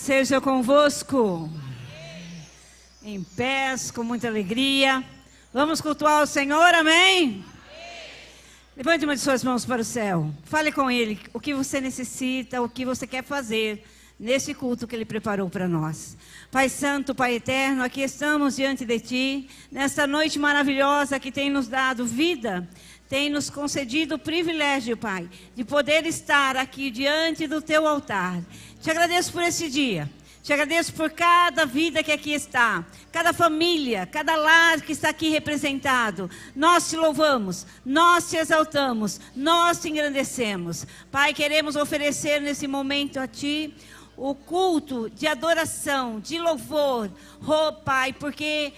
seja convosco. Em pés, com muita alegria. Vamos cultuar o Senhor, amém? Levante uma de suas mãos para o céu. Fale com Ele o que você necessita, o que você quer fazer nesse culto que Ele preparou para nós. Pai Santo, Pai Eterno, aqui estamos diante de Ti, nesta noite maravilhosa que tem nos dado vida, tem nos concedido o privilégio, Pai, de poder estar aqui diante do Teu altar. Te agradeço por esse dia. Te agradeço por cada vida que aqui está, cada família, cada lar que está aqui representado. Nós te louvamos, nós te exaltamos, nós te engrandecemos. Pai, queremos oferecer nesse momento a Ti o culto de adoração, de louvor. Oh, Pai, porque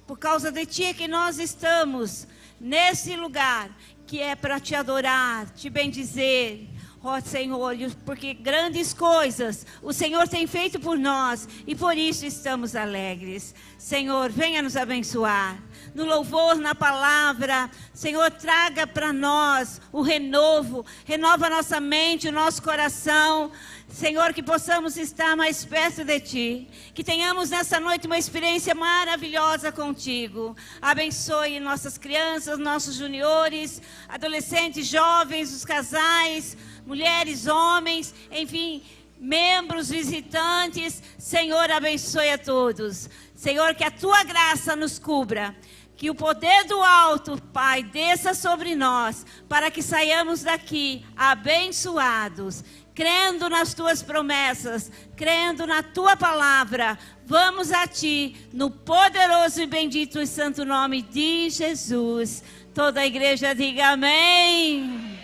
por causa de Ti é que nós estamos nesse lugar que é para Te adorar, Te bendizer. Ó Senhor, porque grandes coisas o Senhor tem feito por nós e por isso estamos alegres. Senhor, venha nos abençoar. No louvor, na palavra, Senhor, traga para nós o renovo, renova a nossa mente, o nosso coração. Senhor, que possamos estar mais perto de Ti, que tenhamos nessa noite uma experiência maravilhosa contigo. Abençoe nossas crianças, nossos juniores, adolescentes, jovens, os casais, mulheres, homens, enfim, membros, visitantes. Senhor, abençoe a todos. Senhor, que a Tua graça nos cubra, que o poder do alto, Pai, desça sobre nós, para que saiamos daqui abençoados, crendo nas Tuas promessas, crendo na Tua palavra. Vamos a Ti, no poderoso e bendito e santo nome de Jesus. Toda a igreja diga amém.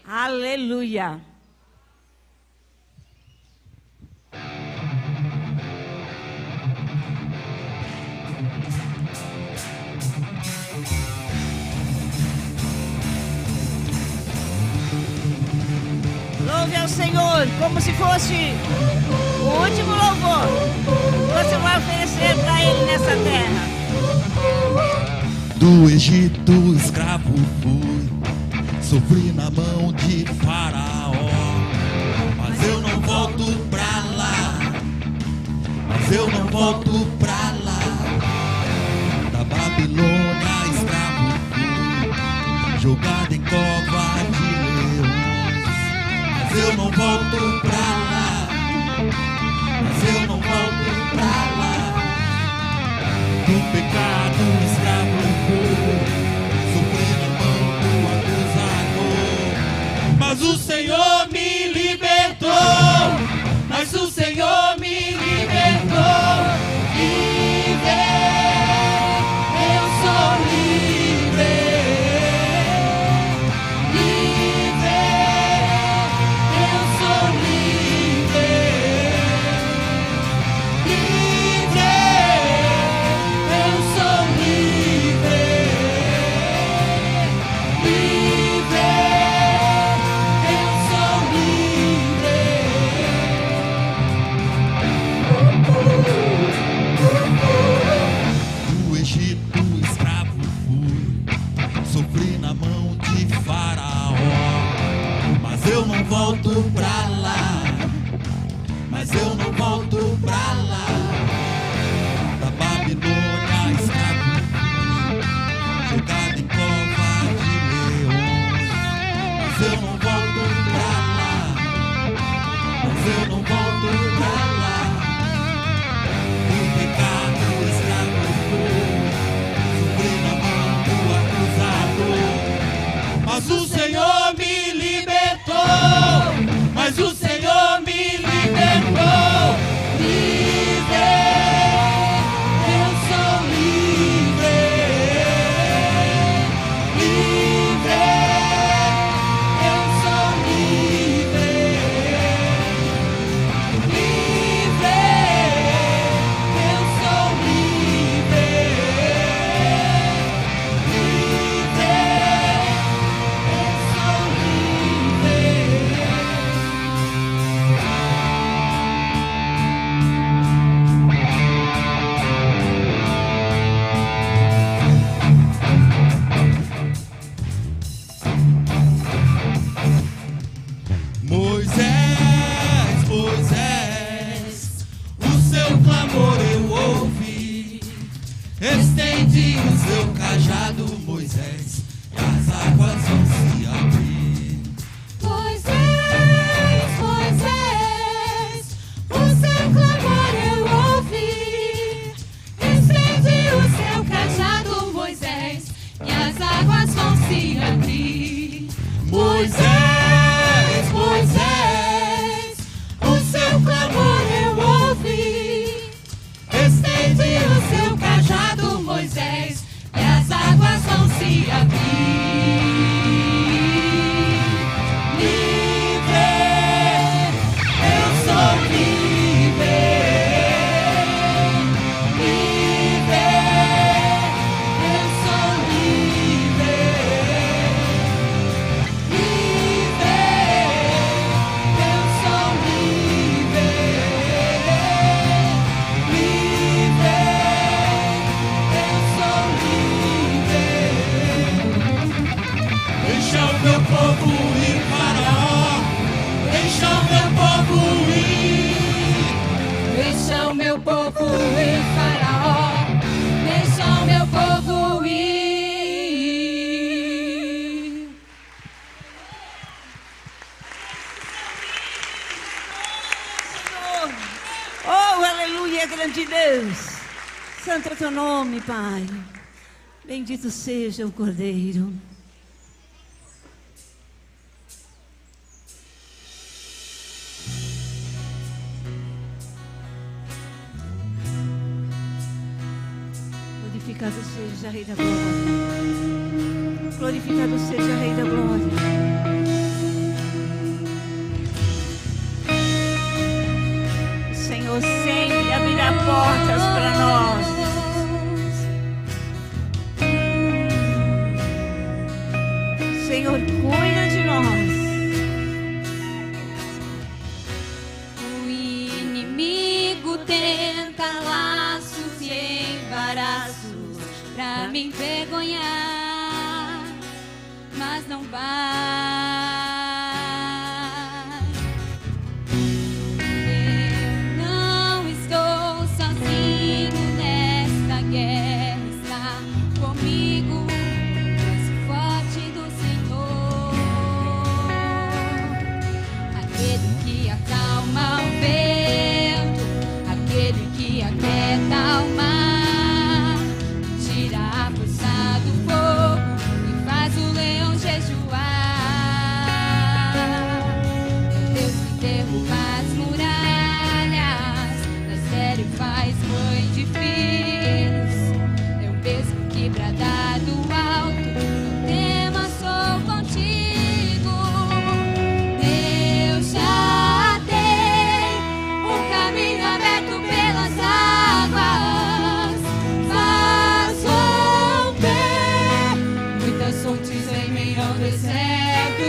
Aleluia. Louve ao Senhor, como se fosse o último louvor que você vai oferecer para Ele nessa terra. Do Egito escravo fui, sofri na mão de Faraó, mas eu não volto pra lá, mas eu não volto pra lá. Da Babilônia escravo fui, jogado em cova de leões, mas eu não volto pra lá, mas eu não volto pra lá. Do pecado escravo fui, sofri na mão do acusador, mas o Senhor me libertou, mas o Senhor me libertou. Livre, eu sou livre, livre, eu sou livre, livre, eu sou livre, livre, eu sou livre. Do Egito escravo fui, sofri na mão de Faraó, mas eu não volto pra lá, mas eu não volto pra lá. Da Babilônia escravo fui, jogado em cova de leões, mas eu não volto pra lá, mas eu não volto pra lá. Do pecado escravo fui, sofri na mão do acusador, mas o Senhor me libertou, mas o Senhor me libertou. estende o seu cajado, Moisés, e as águas vão se abrir. Moisés, Moisés, o seu clamor eu ouvi. Estende o seu cajado, Moisés, e as águas vão se abrir. Moisés, Moisés, o seu clamor eu ouvi. Estende o seu cajado, Moisés, e as águas vão se abrir. Livre, eu sou livre. Livre, eu sou livre. Livre, eu sou livre. Livre, eu sou livre. deixa o meu povo ir, Faraó, deixa o meu povo ir. Deixa o meu povo ir, Faraó. Deixa o meu povo ir. Oh, aleluia, grande Deus. Santo é teu nome, Pai. Bendito seja o Cordeiro. Glorificado seja, Rei da Glória. Glorificado seja, Rei da Glória. O Senhor sempre abrirá portas para nós. O Senhor cuida de nós. O inimigo tenta laços e embaraços pra me envergonhar, mas não vai. Eu não estou sozinho nesta guerra, está comigo o braço forte do Senhor, aquele que acalma o vento, aquele que aquieta o mar, tira a força do fogo e faz o leão jejuar. Deus que derruba as muralhas, da série faz mãe de filhos. Eu mesmo que bradar do alto, no tema sou contigo. Eu já dei um caminho aberto pelas águas, faz romper muitas fontes em meio ao deserto.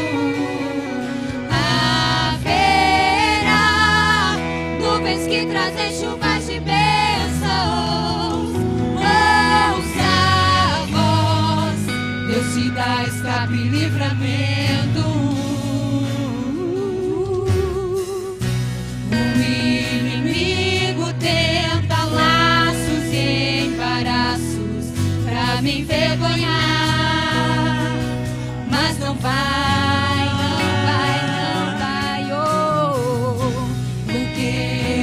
Haverá nuvens que trazem chuvas de bênçãos. Ouça a voz, Deus te dá escape e livramento. O inimigo tenta laços e embaraços pra me envergonhar, mas não vai, não vai, não vai, oh, porque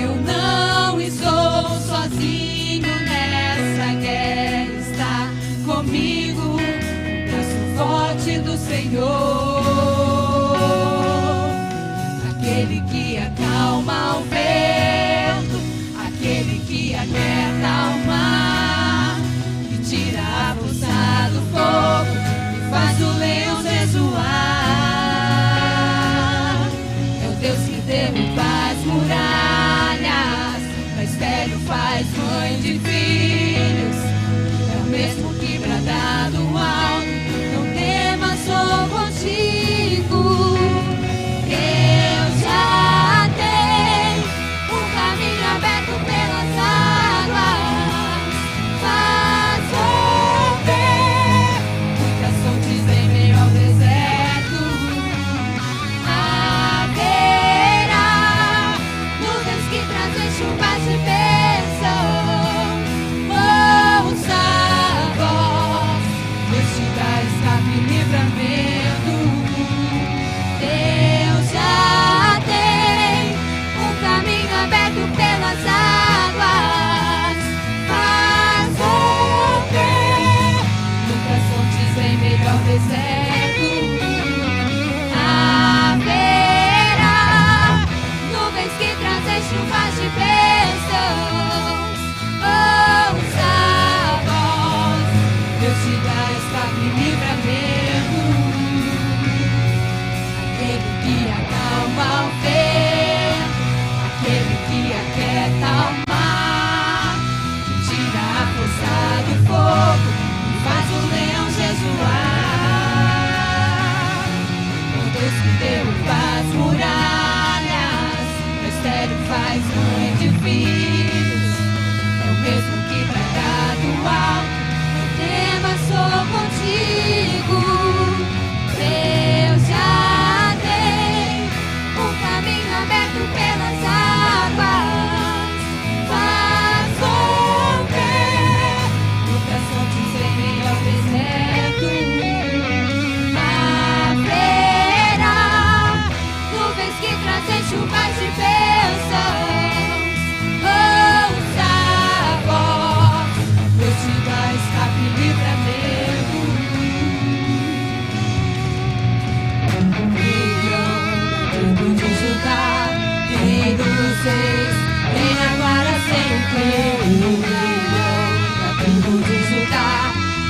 eu não estou sozinho nessa guerra, está comigo o braço forte do Senhor, aquele que acalma o vento, aquele que aquieta o mar, que tira a força do fogo e faz o leão jejuar.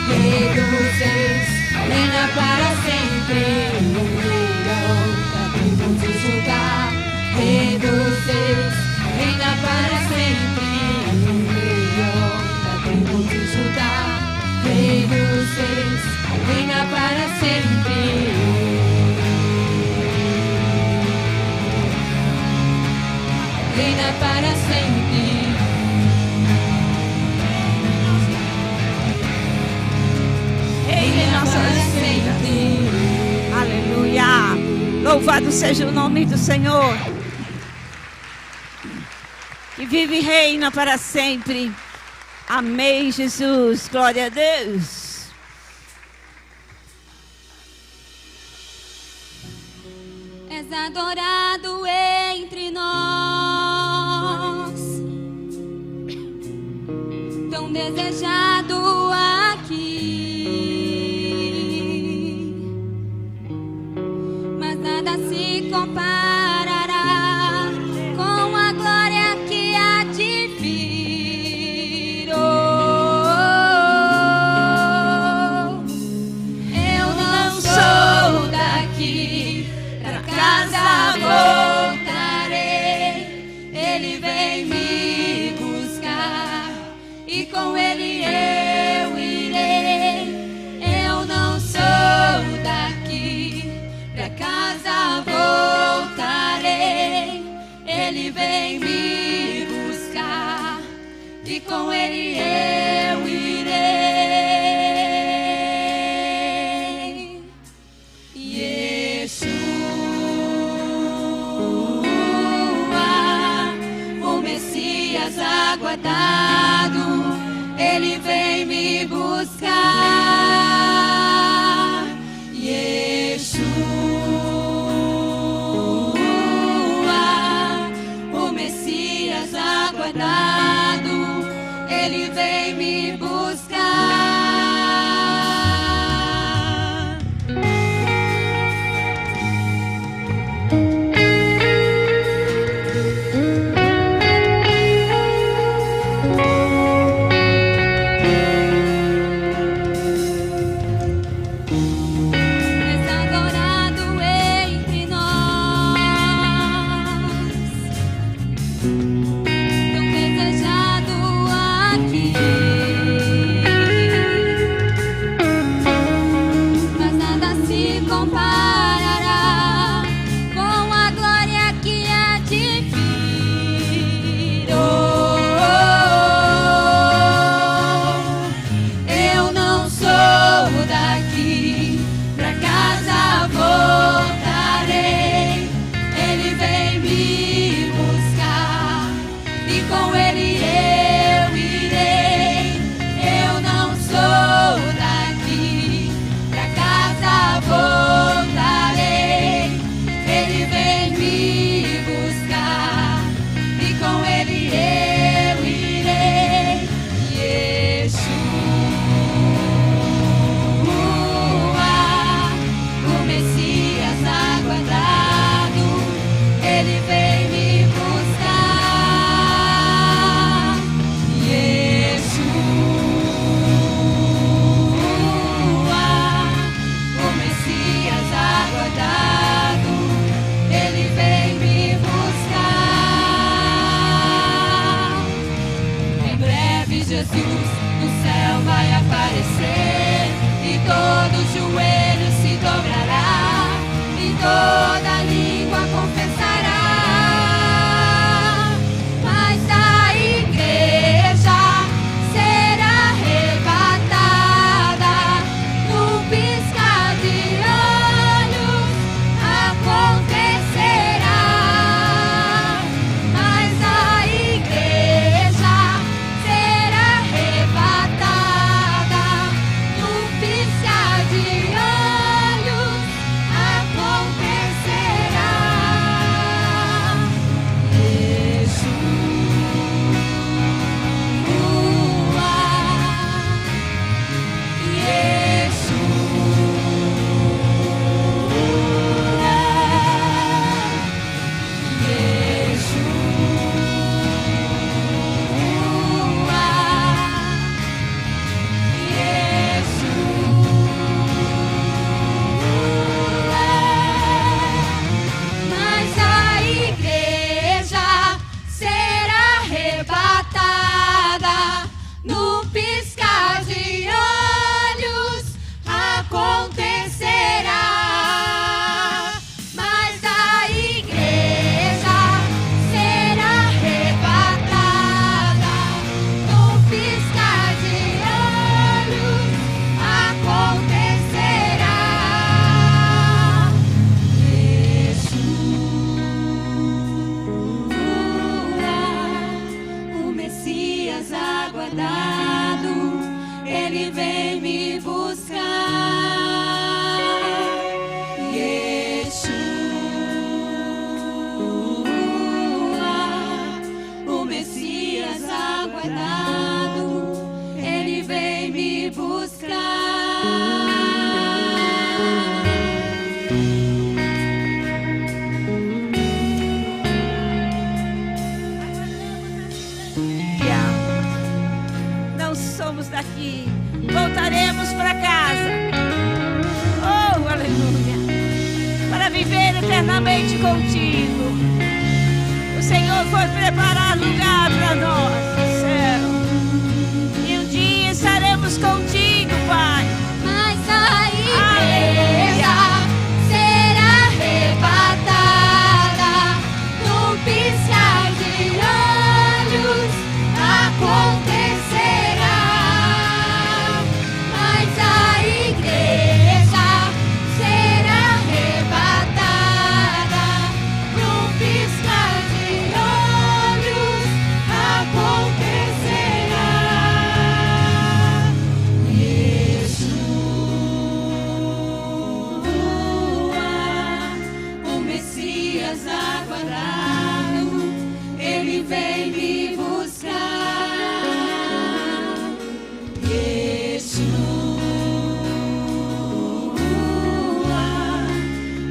Rei dos Reis, reina para sempre. Leão da tribo de Judá. Rei dos Reis, reina para sempre. Leão da tribo de Judá. Rei dos Reis, reina para sempre. Reina para sempre. Reina em nossas vidas. Aleluia. Louvado seja o nome do Senhor, que vive e reina para sempre. Amém, Jesus. Glória a Deus. És adorado entre nós, tão desejado aqui, mas nada se comparará com a glória que há de vir. Eu não sou daqui, pra casa voltarei. Ele vem me buscar e com ele eu irei. Eu não sou daqui, pra casa voltarei. Ele vem me buscar e com ele eu irei. Yeshua, o Messias aguardado, ele vem me buscar. Yeshua, o Messias aguardado, ele vem me buscar. És adorado entre nós, tão desejado aqui, mas nada se comparará com a glória que há de vir. Eu não sou daqui, pra casa voltarei. Ele vem me buscar e com ele eu irei. Eu não sou daqui, pra casa voltarei. Ele vem me buscar e com ele eu irei. Yeshua, o Messias aguardado, ele vem me buscar. Yeshua, o Messias aguardado, ele vem me buscar. Em breve Jesus no céu vai aparecer e todo joelho se dobrará e toda língua confessará. Mas a igreja será arrebatada num piscar de olhos, acontecerá. Mas a igreja será arrebatada num piscar de olhos, acontecerá. aguardado, Ele vem me buscar. Yeshua, o Messias aguardado, Ele vem me buscar. Daqui, voltaremos para casa. Oh, aleluia! Para viver eternamente contigo. O Senhor foi preparar lugar para nós no céu. E um dia estaremos contigo, Pai. Mas a igreja será arrebatada num piscar de olhos. Acontecerá. Vem me buscar, Yeshua,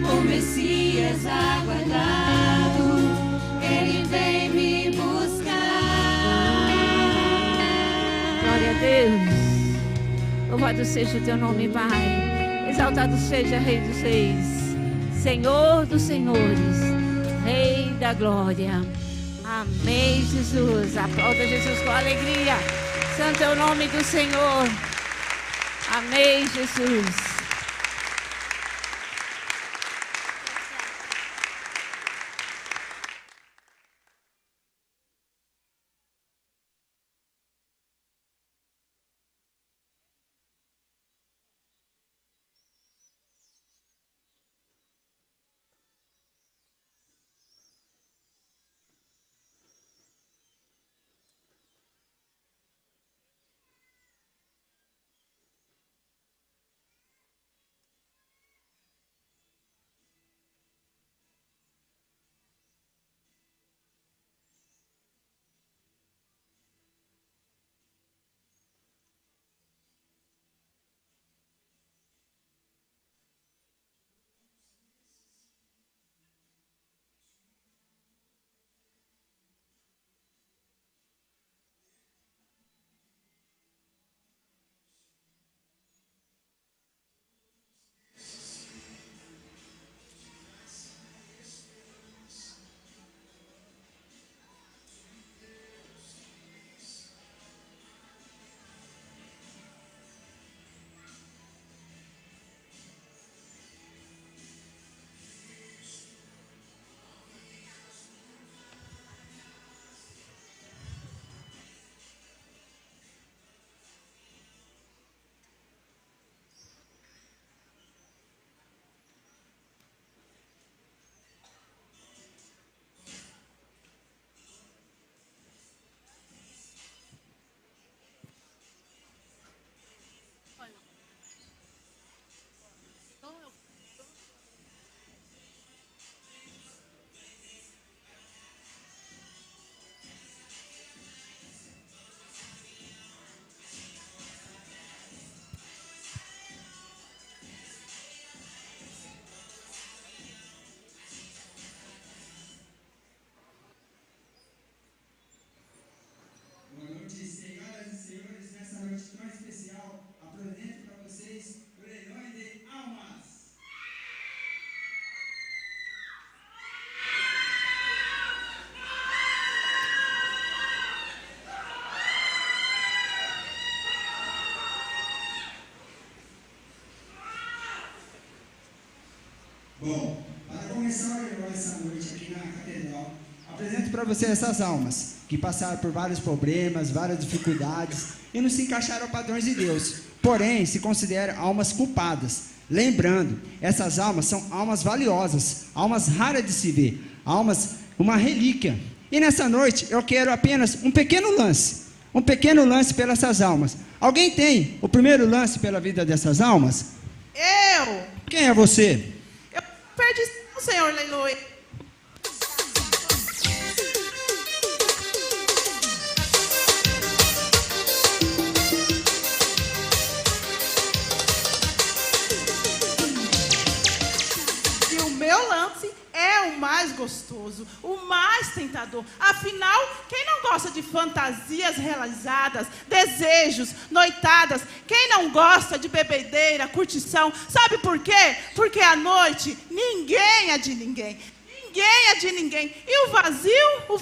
o Messias aguardado, Ele vem me buscar. Glória a Deus. Louvado seja o teu nome, Pai. Exaltado seja Rei dos Reis, Senhor dos Senhores, Rei da Glória. Amém, Jesus. Aplauda Jesus com alegria. Santo é o nome do Senhor. Amém, Jesus. Bom, para começar essa noite aqui na Catedral, apresento para você essas almas que passaram por vários problemas, várias dificuldades e não se encaixaram padrões de Deus, porém se consideram almas culpadas. Lembrando, essas almas são almas valiosas, almas raras de se ver, almas, uma relíquia. E nessa noite eu quero apenas um pequeno lance, um pequeno lance pelas essas almas. Alguém tem o primeiro lance pela vida dessas almas? Eu Quem é você? perdi o senhor leiloeiro. E o meu lance é o mais gostoso, o mais tentador. Afinal, quem não gosta de fantasias realizadas, desejos, noitadas? Quem não gosta de bebedeira, curtição? Sabe por quê? Porque à noite ninguém é de ninguém. Ninguém é de ninguém. E o vazio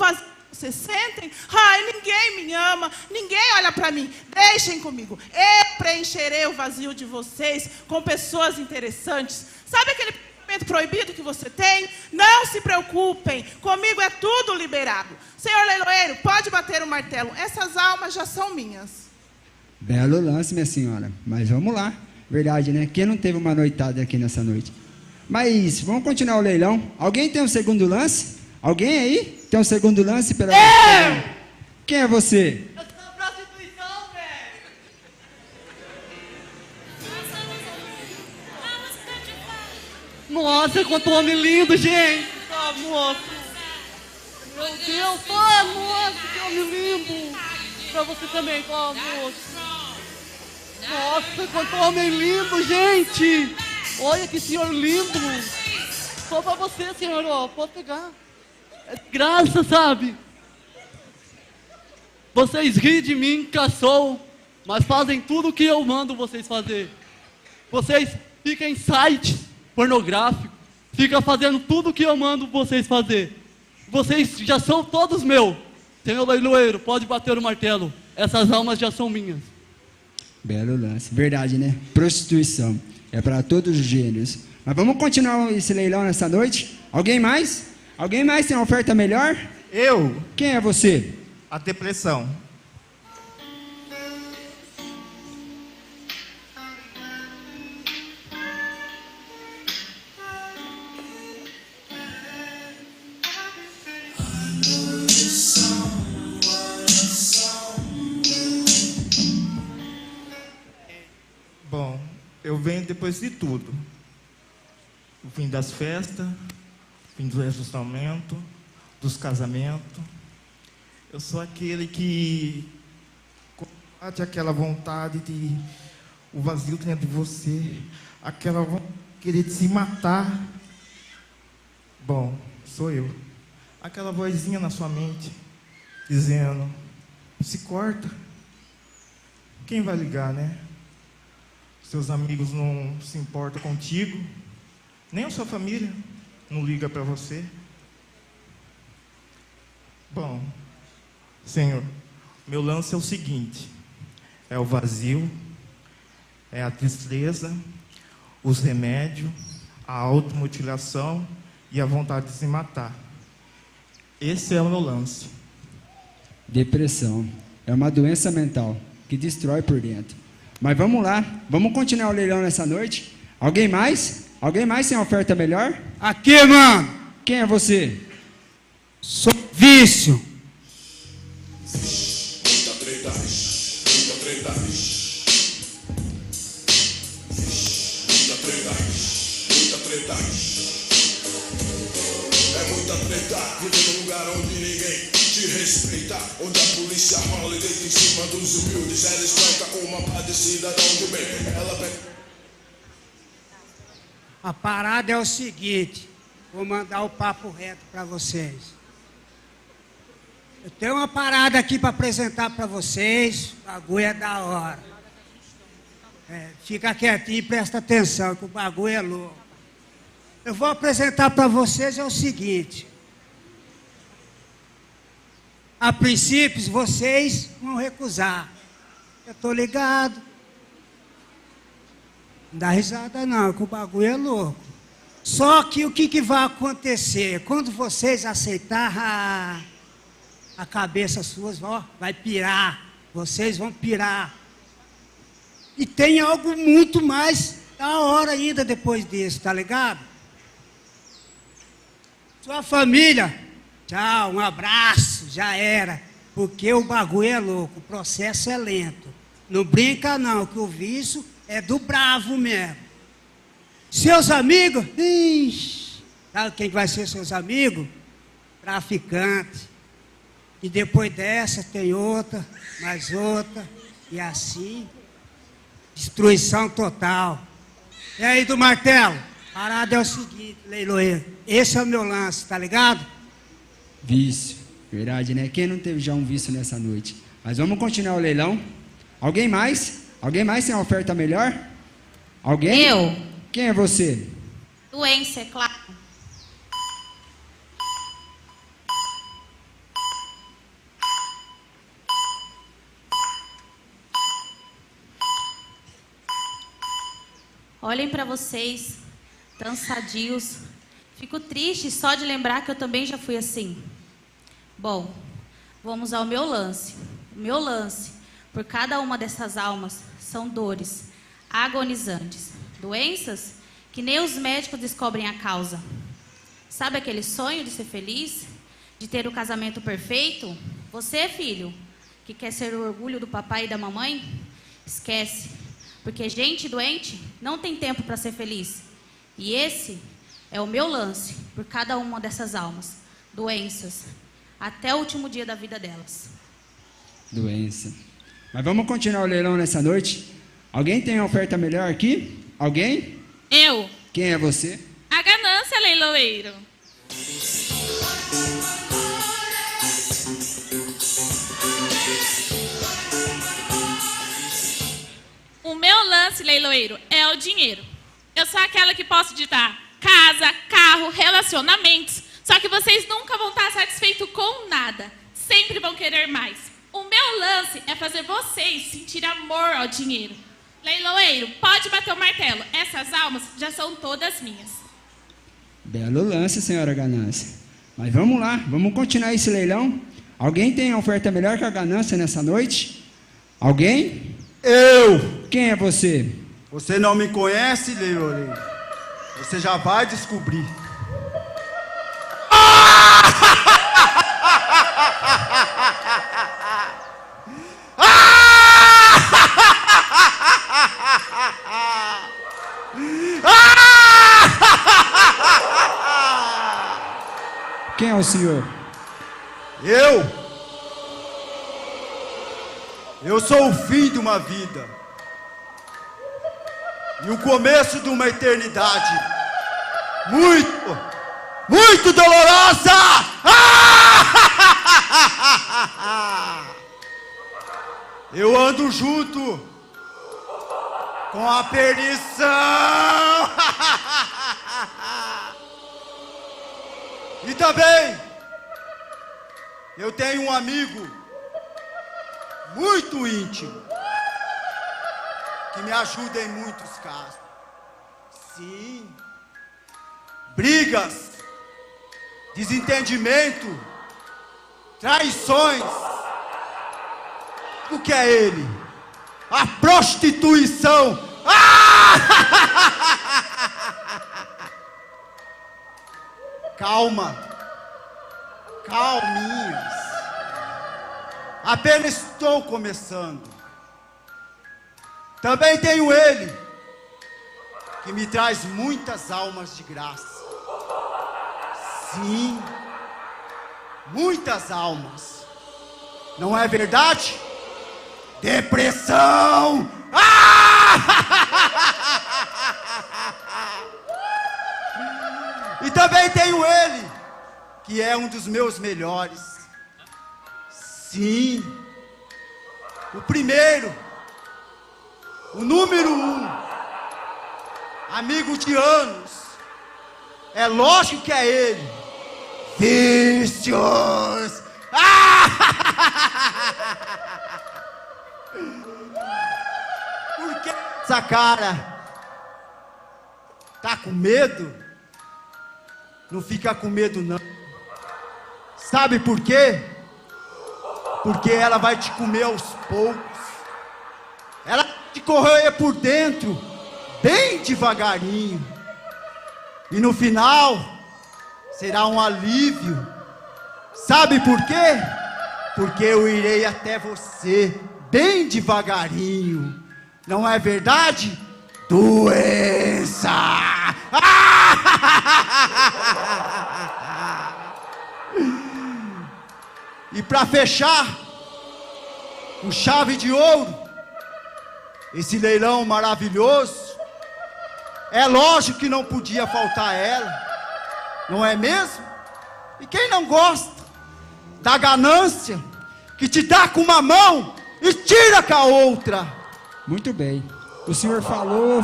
vocês sentem? Ai, ninguém me ama, ninguém olha para mim. Deixem comigo. Eu preencherei o vazio de vocês com pessoas interessantes. Sabe aquele proibido que você tem? Não se preocupem, comigo é tudo liberado. Senhor leiloeiro, pode bater o martelo. Essas almas já são minhas. Belo lance, minha senhora. Mas vamos lá. Verdade, né? Quem não teve uma noitada aqui nessa noite? Mas vamos continuar o leilão. Alguém tem um segundo lance? Alguém aí tem um segundo lance pela... Quem é você? Eu sou a prostituição, velho. Nossa, quanto homem lindo, gente. Tá, moço. Meu Deus, tá, moço, que homem lindo. Pra você também, tá, moço. Nossa, quanto homem lindo, gente. Olha que senhor lindo. Só pra você, senhor, ó, pode pegar. É graça, sabe? Vocês riem de mim, caçou, mas fazem tudo o que eu mando vocês fazer. Vocês ficam em sites pornográficos, ficam fazendo tudo o que eu mando vocês fazer. Vocês já são todos meus. Senhor leiloeiro, pode bater o martelo. Essas almas já são minhas. Belo lance. Verdade, né? Prostituição. É para todos os gêneros. Mas vamos continuar esse leilão nessa noite? Alguém mais? Alguém mais tem uma oferta melhor? Eu, Quem é você? a depressão. Bom, eu venho depois de tudo. O fim das festas, o fim do ajustamento, dos casamentos. Eu sou aquele que combate aquela vontade de o vazio dentro de você, aquela vontade de querer se matar. Bom, sou eu. Aquela vozinha na sua mente dizendo: se corta. Quem vai ligar, né? Seus amigos não se importam contigo, nem a sua família não liga para você. Bom, Senhor, meu lance é o seguinte: é o vazio, é a tristeza, os remédios, a automutilação e a vontade de se matar. Esse é o meu lance. Depressão. É uma doença mental que destrói por dentro. Mas vamos lá. Vamos continuar o leilão nessa noite? Alguém mais? Alguém mais tem uma oferta melhor? Aqui, mano. Quem é você? Sou vício. Muita treta, muita treta. Muita treta, muita treta. É muita treta, viver num lugar onde ninguém te respeita, onde a polícia rola e deita em cima dos humildes. Ela espanta uma pá de cidadão do bem. Ela pega... A parada é o seguinte, vou mandar o papo reto para vocês. Eu tenho uma parada aqui para apresentar para vocês, o bagulho é da hora. Fica quietinho e presta atenção, que o bagulho é louco. Eu vou apresentar para vocês é o seguinte. A princípio, vocês vão recusar. Eu tô ligado. Não dá risada não, que o bagulho é louco. Só que o que vai acontecer? Quando vocês aceitar, a cabeça suas vai pirar. Vocês vão pirar. E tem algo muito mais da hora ainda depois disso, tá ligado? Sua família, tchau, um abraço, já era. Porque o bagulho é louco, o processo é lento. Não brinca não, que o vício é do bravo mesmo. Seus amigos, ixi, sabe quem vai ser seus amigos? Traficante. E depois dessa tem outra, mais outra, e assim, destruição total. E aí do martelo, parada é o seguinte, leiloeiro, esse é o meu lance, tá ligado? Vício, verdade, né? Quem não teve já um vício nessa noite? Mas vamos continuar o leilão. Alguém mais? Alguém mais tem uma oferta melhor? Alguém? Eu. Quem é você? Doença, é claro. Olhem para vocês, tão sadios. Fico triste só de lembrar que eu também já fui assim. Bom, vamos ao meu lance. O meu lance, por cada uma dessas almas, são dores agonizantes. Doenças que nem os médicos descobrem a causa. Sabe aquele sonho de ser feliz? De ter o casamento perfeito? Você, filho, que quer ser o orgulho do papai e da mamãe? Esquece. Porque gente doente não tem tempo para ser feliz. E esse é o meu lance por cada uma dessas almas. Doenças. Até o último dia da vida delas. Doença. Mas vamos continuar o leilão nessa noite? Alguém tem uma oferta melhor aqui? Alguém? Eu. Quem é você? A ganância, leiloeiro. O meu lance, leiloeiro, é o dinheiro. Eu sou aquela que posso ditar casa, carro, relacionamentos. Só que vocês nunca vão estar satisfeitos com nada. Sempre vão querer mais. O meu lance é fazer vocês sentir amor ao dinheiro. Leiloeiro, pode bater o martelo. Essas almas já são todas minhas. Belo lance, senhora Ganância. Mas vamos lá, vamos continuar esse leilão. Alguém tem uma oferta melhor que a Ganância nessa noite? Alguém? Eu! Quem é você? Você não me conhece, leiloeiro? Você já vai descobrir. Quem é o senhor? Eu sou o fim de uma vida e o começo de uma eternidade muito dolorosa. Eu ando junto com a perdição. E também eu tenho um amigo muito íntimo que me ajuda em muitos casos. Sim, brigas, desentendimento, traições. O que é ele? A prostituição. Calma, calminhas. Apenas estou começando. Também tenho ele, que me traz muitas almas de graça. Sim, muitas almas. Não é verdade? Depressão! E também tenho ele, que é um dos meus melhores. Sim, o primeiro, o número 1, amigo de anos. É lógico que é ele. Vícios! Por que essa cara? Tá com medo? Não fica com medo não. Sabe por quê? Porque ela vai te comer aos poucos. Ela vai te corroer por dentro, bem devagarinho. E no final, será um alívio. Sabe por quê? porque eu irei até você, bem devagarinho. Não é verdade? Doença! E para fechar, com chave de ouro, esse leilão maravilhoso, é lógico que não podia faltar ela, não é mesmo? E quem não gosta da ganância que te dá com uma mão e tira com a outra? Muito bem. O senhor falou,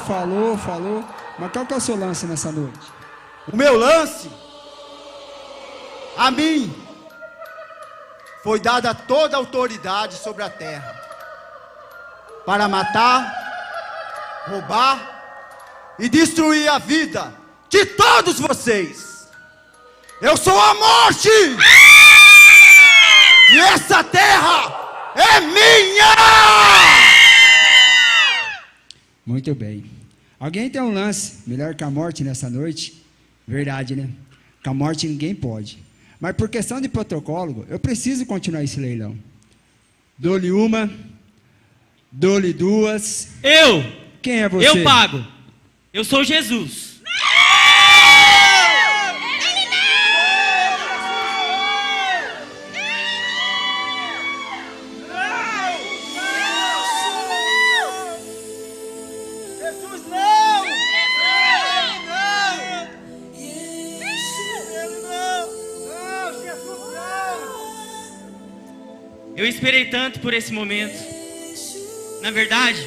mas qual que é o seu lance nessa noite? O meu lance, a mim, foi dada toda a autoridade sobre a terra, para matar, roubar e destruir a vida de todos vocês. Eu sou a morte! E essa terra é minha! Muito bem. Alguém tem um lance melhor que a morte nessa noite? Verdade, né? Com a morte ninguém pode. Mas por questão de protocolo, eu preciso continuar esse leilão. Dou-lhe uma, dou-lhe duas. Eu! Quem é você? Eu pago. Eu sou Jesus. Eu esperei tanto por esse momento. Na verdade,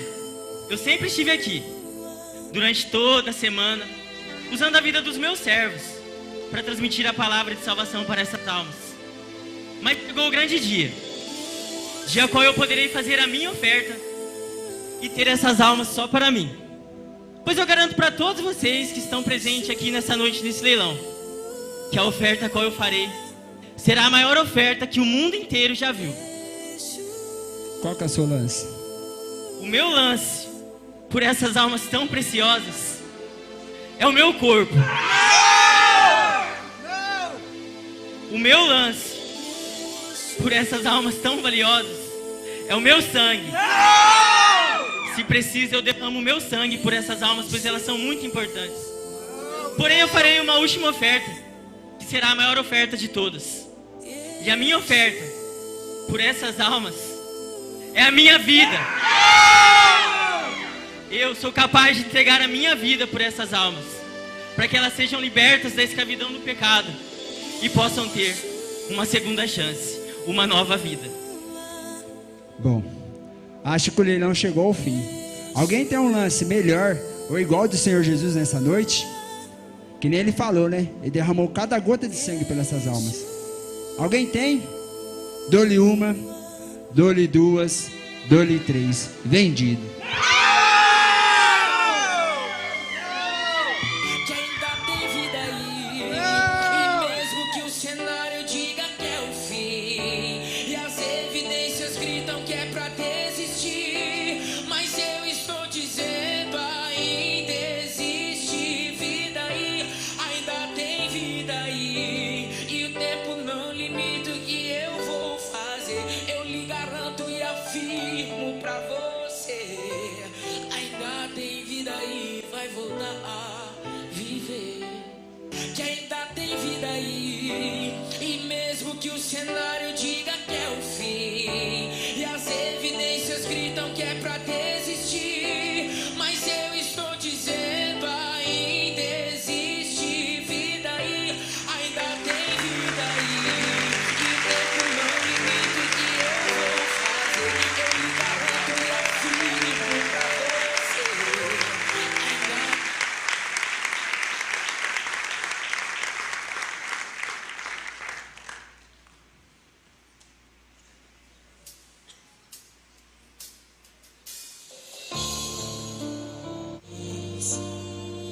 eu sempre estive aqui, durante toda a semana, usando a vida dos meus servos, para transmitir a palavra de salvação para essas almas. Mas chegou o grande dia, dia qual eu poderei fazer a minha oferta e ter essas almas só para mim. Pois eu garanto para todos vocês que estão presentes aqui nessa noite desse leilão, que a oferta qual eu farei será a maior oferta que o mundo inteiro já viu. Qual que é o seu lance? O meu lance por essas almas tão preciosas é o meu corpo. O meu lance por essas almas tão valiosas é o meu sangue. Se precisa, eu derramo o meu sangue por essas almas, pois elas são muito importantes. Porém, eu farei uma última oferta, que será a maior oferta de todas. E a minha oferta por essas almas é a minha vida. Eu sou capaz de entregar a minha vida por essas almas, para que elas sejam libertas da escravidão do pecado e possam ter uma segunda chance, uma nova vida. Bom, acho que o leilão chegou ao fim. Alguém tem um lance melhor ou igual do Senhor Jesus nessa noite? Que nem ele falou, né? Ele derramou cada gota de sangue pelas essas almas. Alguém tem? Dou-lhe uma, dou-lhe duas, dou-lhe três. Vendido.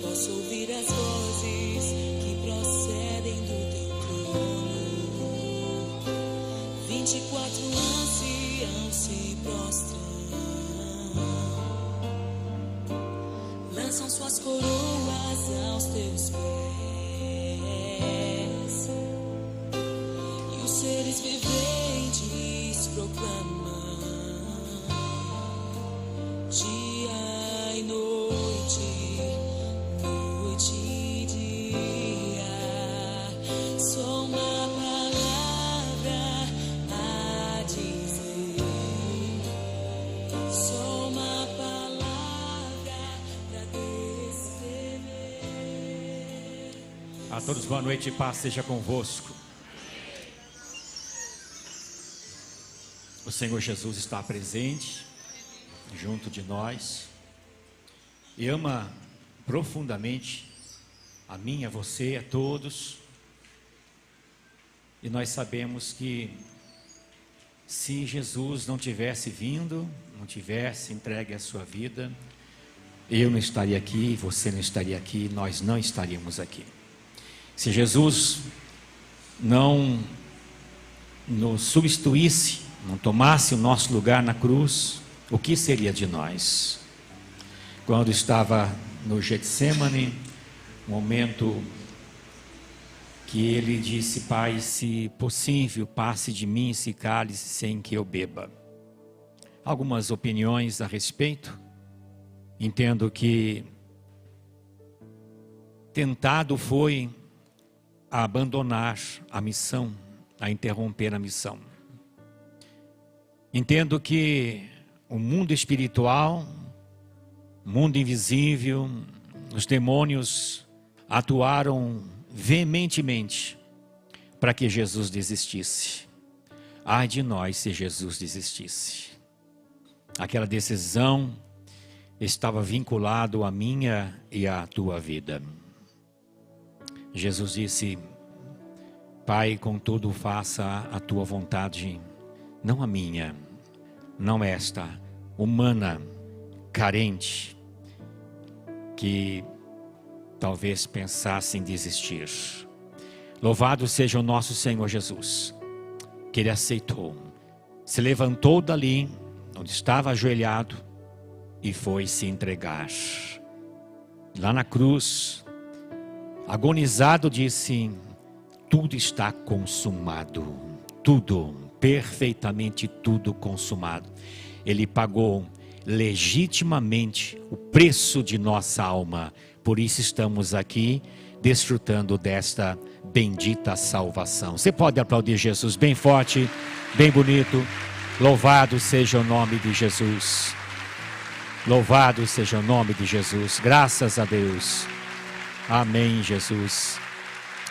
Posso ouvir as vozes que procedem do teu trono. 24 anciãos se prostram, lançam suas coroas aos teus pés, e os seres viventes clamar, dia e noite, noite e dia, só uma palavra a dizer, só uma palavra pra descrever. A todos boa noite e paz seja convosco. O Senhor Jesus está presente junto de nós e ama profundamente a mim, a você, a todos. E nós sabemos que se Jesus não tivesse vindo, não tivesse entregue a sua vida, eu não estaria aqui, você não estaria aqui, nós não estaríamos aqui. Se Jesus não nos substituísse, não tomasse o nosso lugar na cruz, o que seria de nós? Quando estava no Getsemane, momento que ele disse: Pai, se possível, passe de mim esse cálice sem que eu beba. Algumas opiniões a respeito. Entendo que tentado foi a abandonar a missão, a interromper a missão. Entendo que o mundo espiritual, o mundo invisível, os demônios atuaram veementemente para que Jesus desistisse. Ai de nós se Jesus desistisse. Aquela decisão estava vinculada à minha e à tua vida. Jesus disse: Pai, contudo faça a tua vontade, não a minha, não esta humana, carente, que talvez pensasse em desistir. Louvado seja o nosso Senhor Jesus, que Ele aceitou, se levantou dali, onde estava ajoelhado, e foi se entregar. Lá na cruz, agonizado, disse: tudo está consumado, tudo, perfeitamente tudo consumado. Ele pagou legitimamente o preço de nossa alma, por isso estamos aqui desfrutando desta bendita salvação. Você pode aplaudir Jesus bem forte, bem bonito. Louvado seja o nome de Jesus. Louvado seja o nome de Jesus. Graças a Deus. Amém, Jesus.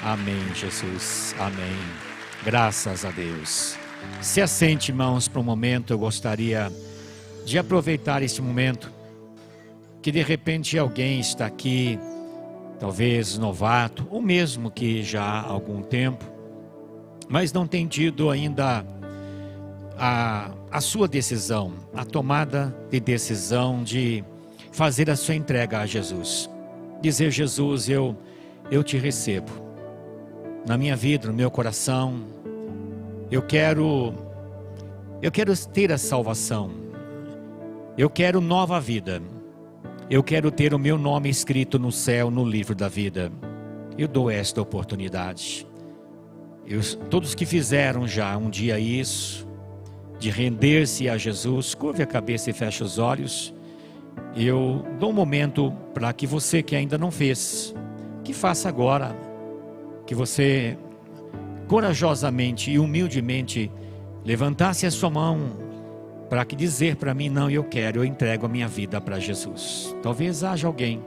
Amém, Jesus. Amém. Graças a Deus. Se assente, irmãos, para um momento. Eu gostaria de aproveitar este momento, que de repente alguém está aqui, talvez novato, ou mesmo que já há algum tempo, mas não tem tido ainda a sua decisão, a tomada de decisão de fazer a sua entrega a Jesus. Dizer: Jesus, eu te recebo na minha vida, no meu coração. Eu quero ter a salvação. Eu quero nova vida. Eu quero ter o meu nome escrito no céu, no livro da vida. Eu dou esta oportunidade. Todos que fizeram já um dia isso, de render-se a Jesus, curve a cabeça e feche os olhos. Eu dou um momento para que você que ainda não fez, que faça agora. Que você corajosamente e humildemente levantasse a sua mão para que dizer para mim: não, eu entrego a minha vida para Jesus. Talvez haja alguém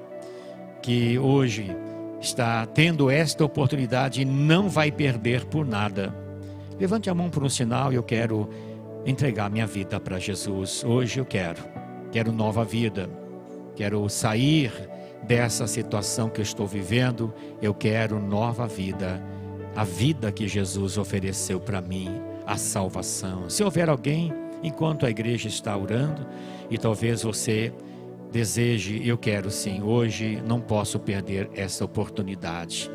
que hoje está tendo esta oportunidade e não vai perder por nada. Levante a mão por um sinal: eu quero entregar minha vida para Jesus. Hoje eu quero nova vida, quero sair dessa situação que eu estou vivendo. Eu quero nova vida, a vida que Jesus ofereceu para mim, a salvação. Se houver alguém, enquanto a igreja está orando, e talvez você deseje: eu quero sim, hoje não posso perder essa oportunidade.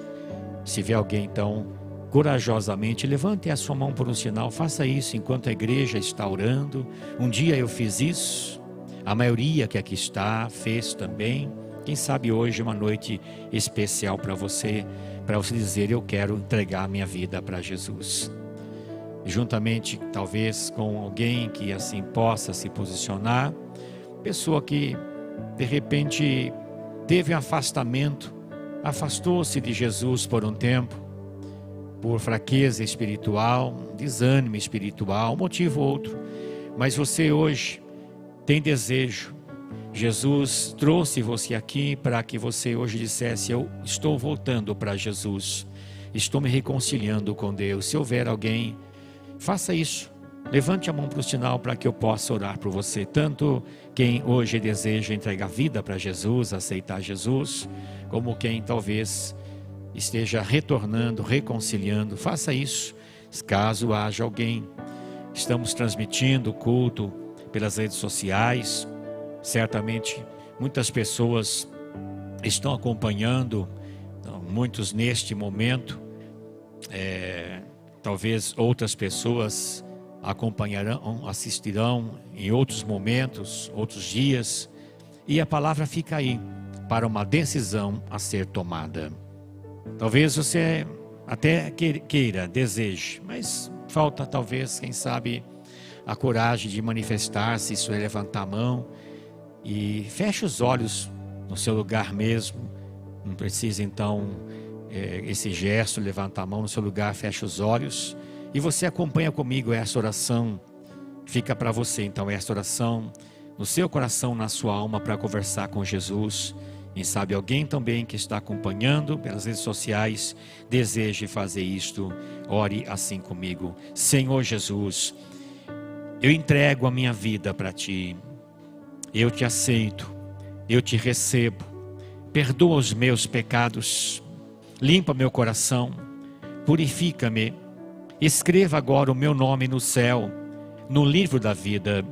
Se vier alguém, então, corajosamente, levante a sua mão por um sinal. Faça isso enquanto a igreja está orando. Um dia eu fiz isso, a maioria que aqui está fez também. Quem sabe hoje é uma noite especial para você dizer: eu quero entregar minha vida para Jesus. juntamente talvez com alguém que assim possa se posicionar, pessoa que de repente teve um afastamento, afastou-se de Jesus por um tempo, por fraqueza espiritual, desânimo espiritual, motivo outro, mas você hoje tem desejo. Jesus trouxe você aqui para que você hoje dissesse: eu estou voltando para Jesus, estou me reconciliando com Deus. Se houver alguém, faça isso, levante a mão para o sinal para que eu possa orar por você. Tanto quem hoje deseja entregar a vida para Jesus, aceitar Jesus, como quem talvez esteja retornando, reconciliando, faça isso. Caso haja alguém, estamos transmitindo o culto pelas redes sociais, certamente muitas pessoas estão acompanhando, muitos neste momento, talvez outras pessoas acompanharão, assistirão em outros momentos, outros dias, e a palavra fica aí para uma decisão a ser tomada. Talvez você até queira, deseje, mas falta talvez, quem sabe, a coragem de manifestar-se, isso é levantar a mão e feche os olhos no seu lugar mesmo. Não precisa então esse gesto, levantar a mão no seu lugar, feche os olhos e você acompanha comigo essa oração. Fica para você então essa oração no seu coração, na sua alma, para conversar com Jesus. Quem sabe alguém também que está acompanhando pelas redes sociais deseje fazer isto. Ore assim comigo. Senhor Jesus, eu entrego a minha vida para Ti. Eu Te aceito, eu Te recebo. Perdoa os meus pecados, limpa meu coração, purifica-me. Escreva agora o meu nome no céu, no livro da vida.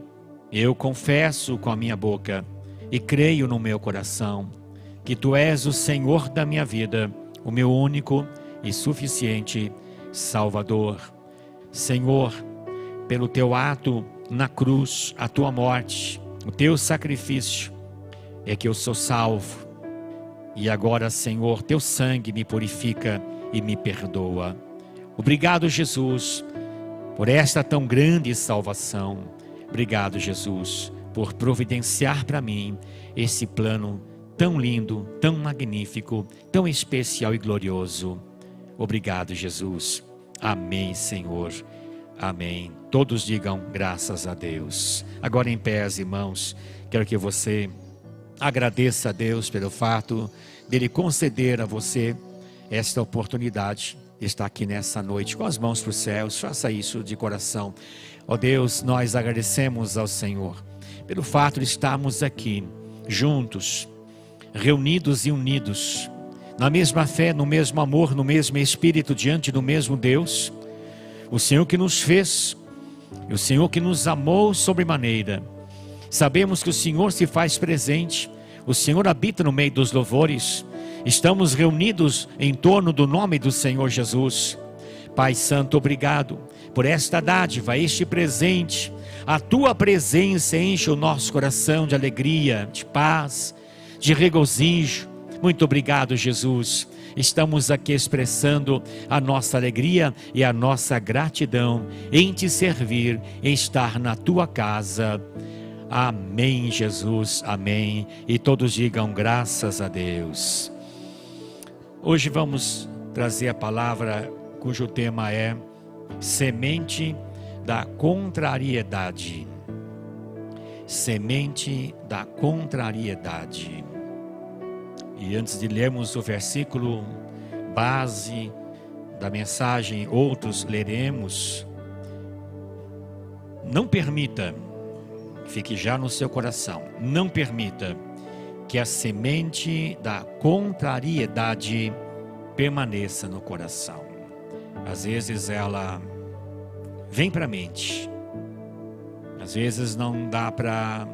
Eu confesso com a minha boca e creio no meu coração que Tu és o Senhor da minha vida, o meu único e suficiente Salvador. Senhor, pelo Teu ato na cruz, a Tua morte, o Teu sacrifício, é que eu sou salvo. E agora, Senhor, Teu sangue me purifica e me perdoa. Obrigado, Jesus, por esta tão grande salvação. Obrigado, Jesus, por providenciar para mim esse plano tão lindo, tão magnífico, tão especial e glorioso. Obrigado, Jesus. Amém, Senhor. Amém. Todos digam graças a Deus. Agora em pé, irmãos, quero que você agradeça a Deus pelo fato dele conceder a você esta oportunidade de estar aqui nessa noite com as mãos para os céus. Faça isso de coração. Ó Deus, nós agradecemos ao Senhor pelo fato de estarmos aqui juntos, reunidos e unidos, na mesma fé, no mesmo amor, no mesmo Espírito, diante do mesmo Deus. O Senhor que nos fez, o Senhor que nos amou sobremaneira. Sabemos que o Senhor se faz presente, o Senhor habita no meio dos louvores. Estamos reunidos em torno do nome do Senhor Jesus. Pai Santo, obrigado por esta dádiva, este presente. A Tua presença enche o nosso coração de alegria, de paz, de regozijo. Muito obrigado, Jesus. Estamos aqui expressando a nossa alegria e a nossa gratidão em Te servir, em estar na Tua casa. Amém, Jesus, amém. E todos digam graças a Deus. Hoje vamos trazer a palavra cujo tema é semente da contrariedade. Semente da contrariedade. E antes de lermos o versículo base da mensagem, outros leremos. Não permita, fique já no seu coração, não permita que a semente da contrariedade permaneça no coração. Às vezes ela vem para a mente, às vezes não dá para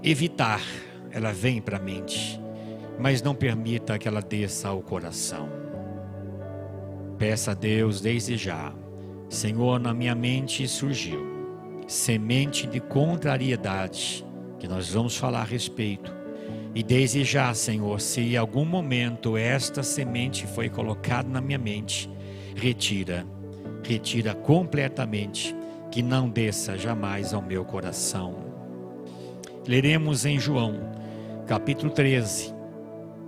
evitar, ela vem para a mente, mas não permita que ela desça ao coração. Peça a Deus desde já: Senhor, na minha mente surgiu semente de contrariedade, que nós vamos falar a respeito. E desde já, Senhor, se em algum momento esta semente foi colocada na minha mente, retira. retira completamente, que não desça jamais ao meu coração. Leremos em João, capítulo 13,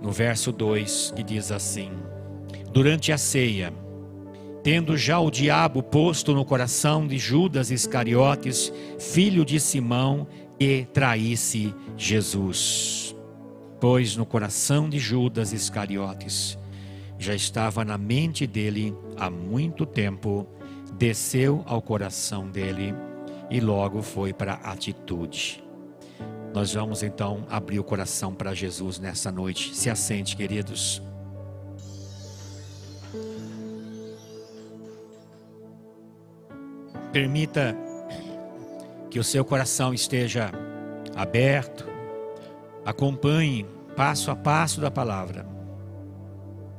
no verso 2, que diz assim: durante a ceia, tendo já o diabo posto no coração de Judas Iscariotes, filho de Simão, que traísse Jesus. Pois no coração de Judas Iscariotes já estava na mente dele há muito tempo, desceu ao coração dele e logo foi para a atitude. Nós vamos então abrir o coração para Jesus nessa noite. Se assente, queridos. Permita que o seu coração esteja aberto. Acompanhe passo a passo da palavra.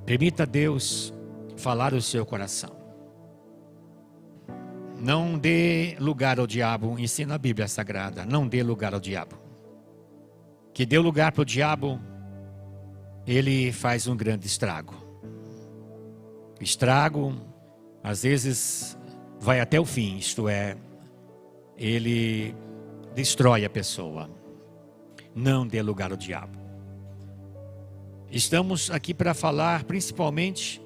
Permita a Deus falar o seu coração. Não dê lugar ao diabo. Ensina a Bíblia Sagrada. Não dê lugar ao diabo. Que dê lugar para o diabo, ele faz um grande estrago. Estrago, às vezes, vai até o fim, isto é, ele destrói a pessoa. Não dê lugar ao diabo. Estamos aqui para falar principalmente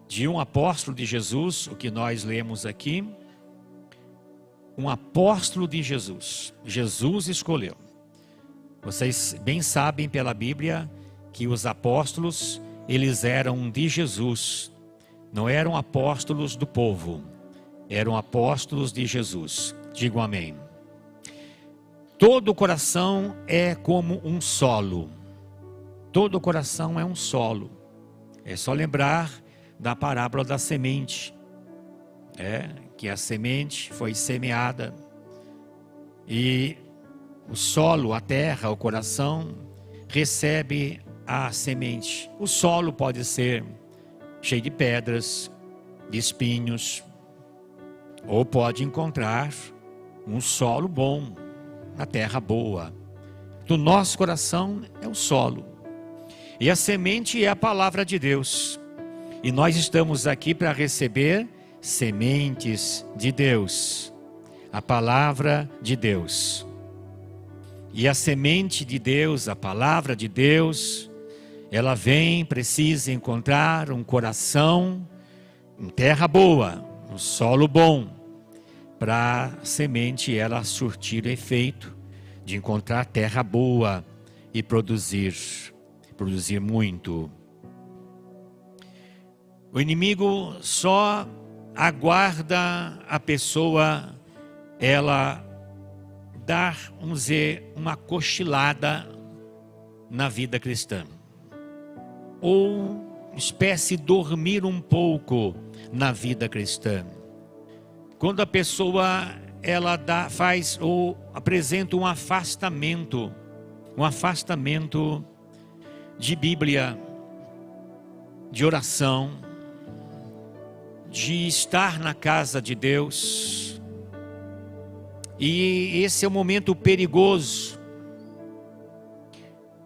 de um apóstolo de Jesus, o que nós lemos aqui. Um apóstolo de Jesus. Jesus escolheu. Vocês bem sabem pela Bíblia que os apóstolos, eles eram de Jesus. Não eram apóstolos do povo. Eram apóstolos de Jesus. Digam amém. Todo coração é como um solo. Todo coração é um solo. É só lembrar da parábola da semente. Que a semente foi semeada. E o solo, a terra, o coração, recebe a semente. O solo pode ser cheio de pedras, de espinhos, ou pode encontrar um solo bom, uma terra boa. Do nosso coração é o solo. E a semente é a palavra de Deus. E nós estamos aqui para receber sementes de Deus. A palavra de Deus. E a semente de Deus, a palavra de Deus, ela precisa encontrar um coração em terra boa, um solo bom, para a semente ela surtir o efeito de encontrar terra boa e produzir muito. O inimigo só aguarda a pessoa, ela dar, vamos dizer, uma cochilada na vida cristã. Ou espécie dormir um pouco na vida cristã. Quando a pessoa ela faz ou apresenta um afastamento de Bíblia, de oração, de estar na casa de Deus. E esse é um momento perigoso.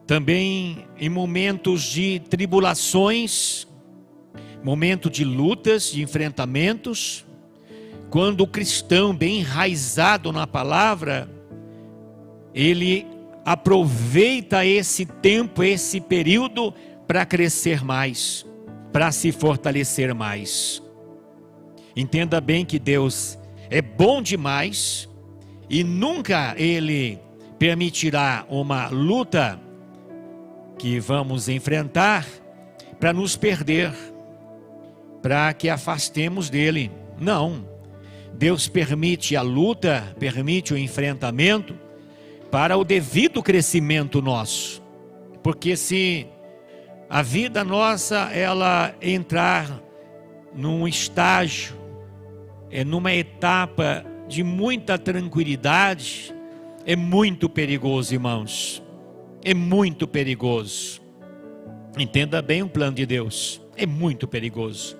Também em momentos de tribulações, momento de lutas, de enfrentamentos, quando o cristão bem enraizado na palavra, ele aproveita esse tempo, esse período para crescer mais, para se fortalecer mais. Entenda bem que Deus é bom demais e nunca Ele permitirá uma luta que vamos enfrentar para nos perder, para que afastemos dele. Não. Deus permite a luta, permite o enfrentamento para o devido crescimento nosso. Porque se a vida nossa ela entrar num estágio, numa etapa de muita tranquilidade, é muito perigoso, irmãos. É muito perigoso. Entenda bem o plano de Deus. É muito perigoso.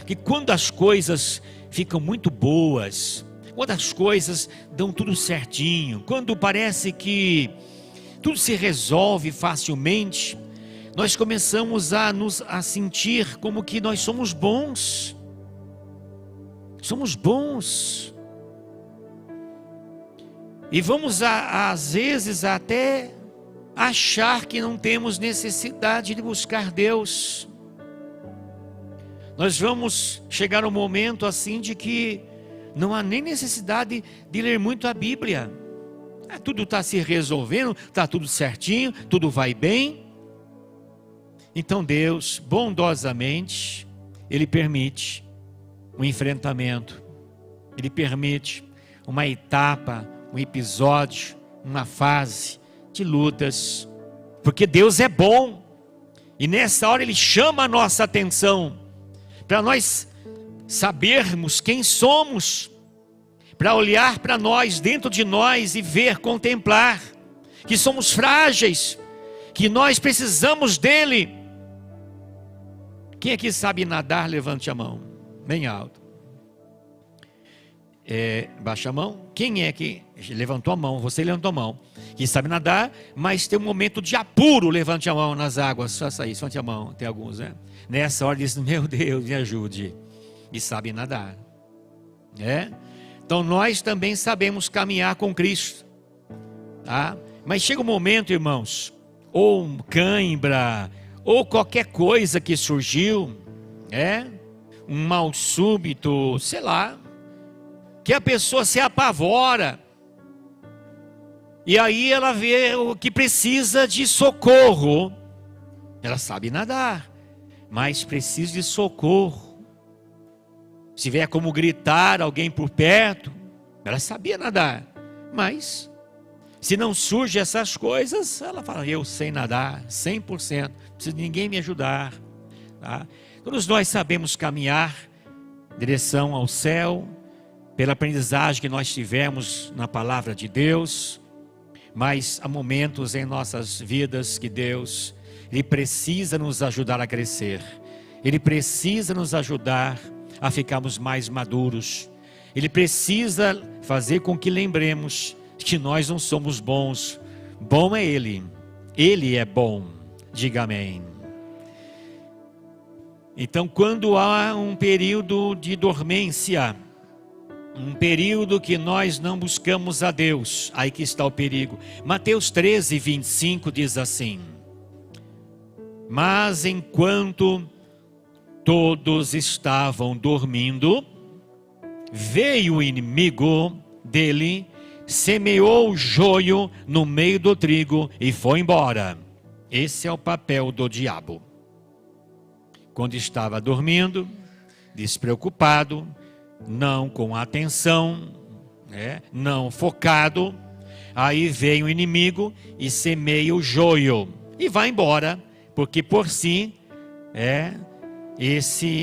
Que quando as coisas ficam muito boas, quando as coisas dão tudo certinho, quando parece que tudo se resolve facilmente, nós começamos a sentir como que nós somos bons. Somos bons. E vamos, às vezes, até achar que não temos necessidade de buscar Deus. Nós vamos chegar um momento assim de que não há nem necessidade de ler muito a Bíblia. Tudo está se resolvendo, está tudo certinho, tudo vai bem. Então Deus, bondosamente, Ele permite um enfrentamento. Ele permite uma etapa, um episódio, uma fase de lutas. Porque Deus é bom. E nessa hora Ele chama a nossa atenção para nós sabermos quem somos, para olhar para nós, dentro de nós e ver, contemplar que somos frágeis, que nós precisamos dele. Quem aqui sabe nadar, levante a mão, bem alto. Baixa a mão. Quem é que levantou a mão? Você levantou a mão. Que sabe nadar, mas tem um momento de apuro, levante a mão nas águas. Faça isso, levante a mão. Tem alguns, né? Nessa hora diz, meu Deus, me ajude. E sabe nadar. Então nós também sabemos caminhar com Cristo. Tá? Mas chega um momento, irmãos, ou um cãibra, ou qualquer coisa que surgiu, um mal súbito, sei lá, que a pessoa se apavora, e aí ela vê o que precisa de socorro. Ela sabe nadar, mas precisa de socorro. Se vier como gritar alguém por perto, ela sabia nadar, mas se não surge essas coisas, ela fala, eu sei nadar 100%, não precisa de ninguém me ajudar. Tá? Todos nós sabemos caminhar em direção ao céu, pela aprendizagem que nós tivemos na palavra de Deus, mas há momentos em nossas vidas que Deus, Ele precisa nos ajudar a crescer, Ele precisa nos ajudar a ficarmos mais maduros, Ele precisa fazer com que lembremos que nós não somos bons, bom é Ele, Ele é bom, diga amém. Então quando há um período de dormência, um período que nós não buscamos a Deus, aí que está o perigo. Mateus 13, 25 diz assim: mas enquanto todos estavam dormindo, veio o inimigo dele, semeou o joio no meio do trigo e foi embora. Esse é o papel do diabo. Quando estava dormindo, despreocupado, não com atenção, não focado, aí vem o inimigo e semeia o joio e vai embora, porque por si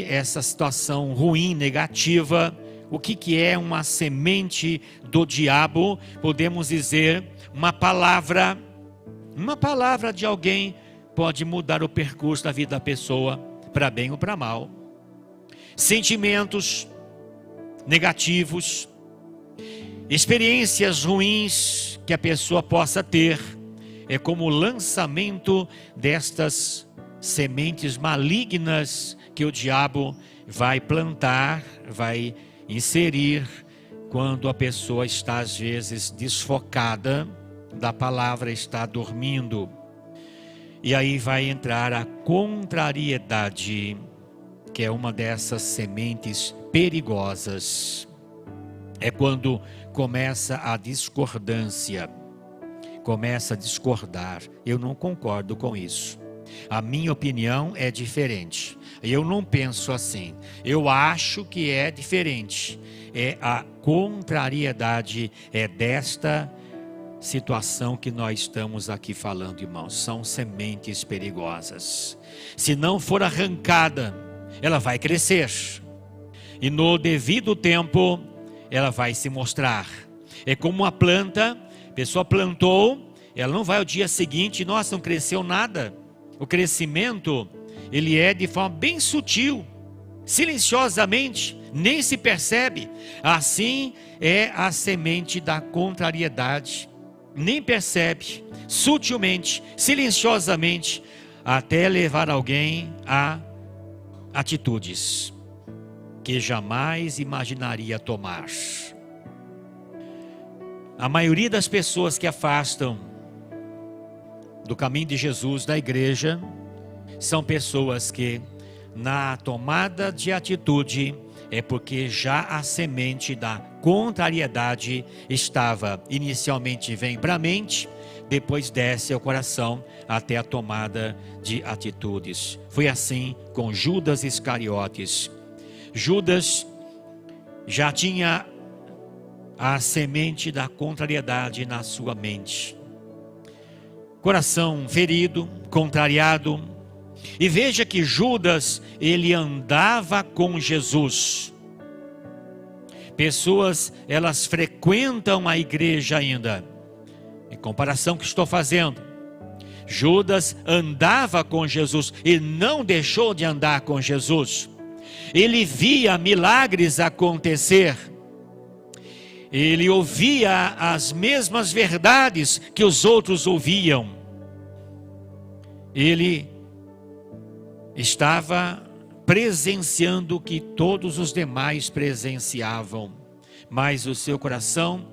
essa situação ruim, negativa. O que é uma semente do diabo? Podemos dizer, uma palavra de alguém pode mudar o percurso da vida da pessoa, para bem ou para mal. Sentimentos negativos, experiências ruins que a pessoa possa ter, é como o lançamento destas sementes malignas que o diabo vai plantar, vai inserir, quando a pessoa está às vezes desfocada da palavra, está dormindo. E aí vai entrar a contrariedade, que é uma dessas sementes perigosas. É quando começa a discordância, começa a discordar. Eu não concordo com isso. A minha opinião é diferente. Eu não penso assim. Eu acho que é diferente. É a contrariedade, é desta situação que nós estamos aqui falando, irmãos. São sementes perigosas. Se não for arrancada, ela vai crescer. E no devido tempo, ela vai se mostrar. É como uma planta, a pessoa plantou, ela não vai ao dia seguinte, nossa, não cresceu nada. O crescimento, ele é de forma bem sutil, silenciosamente, nem se percebe. Assim é a semente da contrariedade. Nem percebe, sutilmente, silenciosamente, até levar alguém a atitudes que jamais imaginaria tomar. A maioria das pessoas que afastam do caminho de Jesus, da igreja, são pessoas que, na tomada de atitude, é porque já a semente da contrariedade estava, inicialmente vem para a mente, depois desce ao coração até a tomada de atitudes. Foi assim com Judas Iscariotes. Judas já tinha a semente da contrariedade na sua mente. Coração ferido, contrariado. E veja que Judas, ele andava com Jesus. Pessoas, elas frequentam a igreja ainda. Em comparação que estou fazendo, Judas andava com Jesus e não deixou de andar com Jesus. Ele via milagres acontecer. Ele ouvia as mesmas verdades que os outros ouviam. Ele estava presenciando o que todos os demais presenciavam, mas o seu coração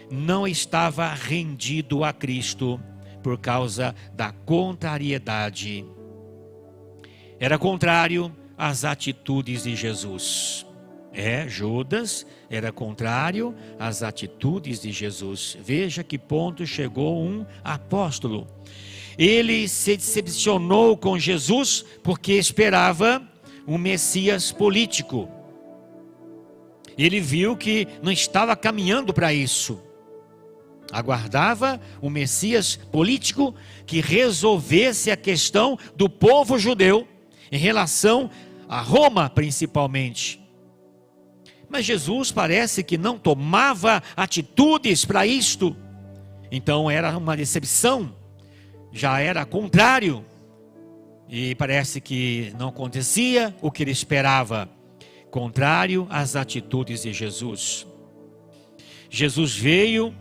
não estava rendido a Cristo por causa da contrariedade. Era contrário às atitudes de Jesus. Judas era contrário às atitudes de Jesus. Veja que ponto chegou um apóstolo. Ele se decepcionou com Jesus porque esperava um Messias político. Ele viu que não estava caminhando para isso. Aguardava um Messias político que resolvesse a questão do povo judeu em relação a Roma principalmente. Mas Jesus parece que não tomava atitudes para isto. Então era uma decepção, já era contrário. E parece que não acontecia o que ele esperava, contrário às atitudes de Jesus. Jesus veio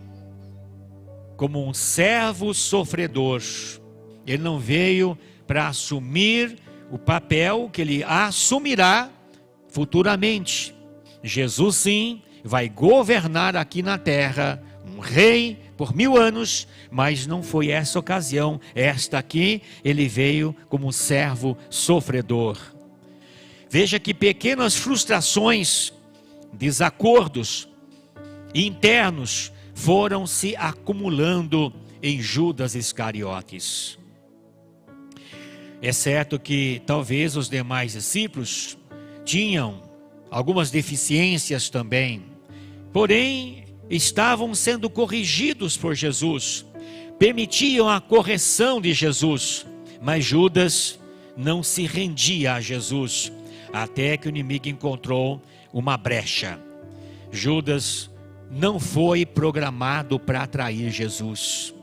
como um servo sofredor. Ele não veio para assumir o papel que ele assumirá futuramente. Jesus sim vai governar aqui na terra, um rei por 1000 anos, mas não foi essa ocasião. Esta aqui, ele veio como um servo sofredor. Veja que pequenas frustrações, desacordos internos foram se acumulando em Judas Iscariotes. É certo que talvez os demais discípulos tinham algumas deficiências também, porém estavam sendo corrigidos por Jesus, permitiam a correção de Jesus, mas Judas não se rendia a Jesus, até que o inimigo encontrou uma brecha. Judas não foi programado para atrair Jesus.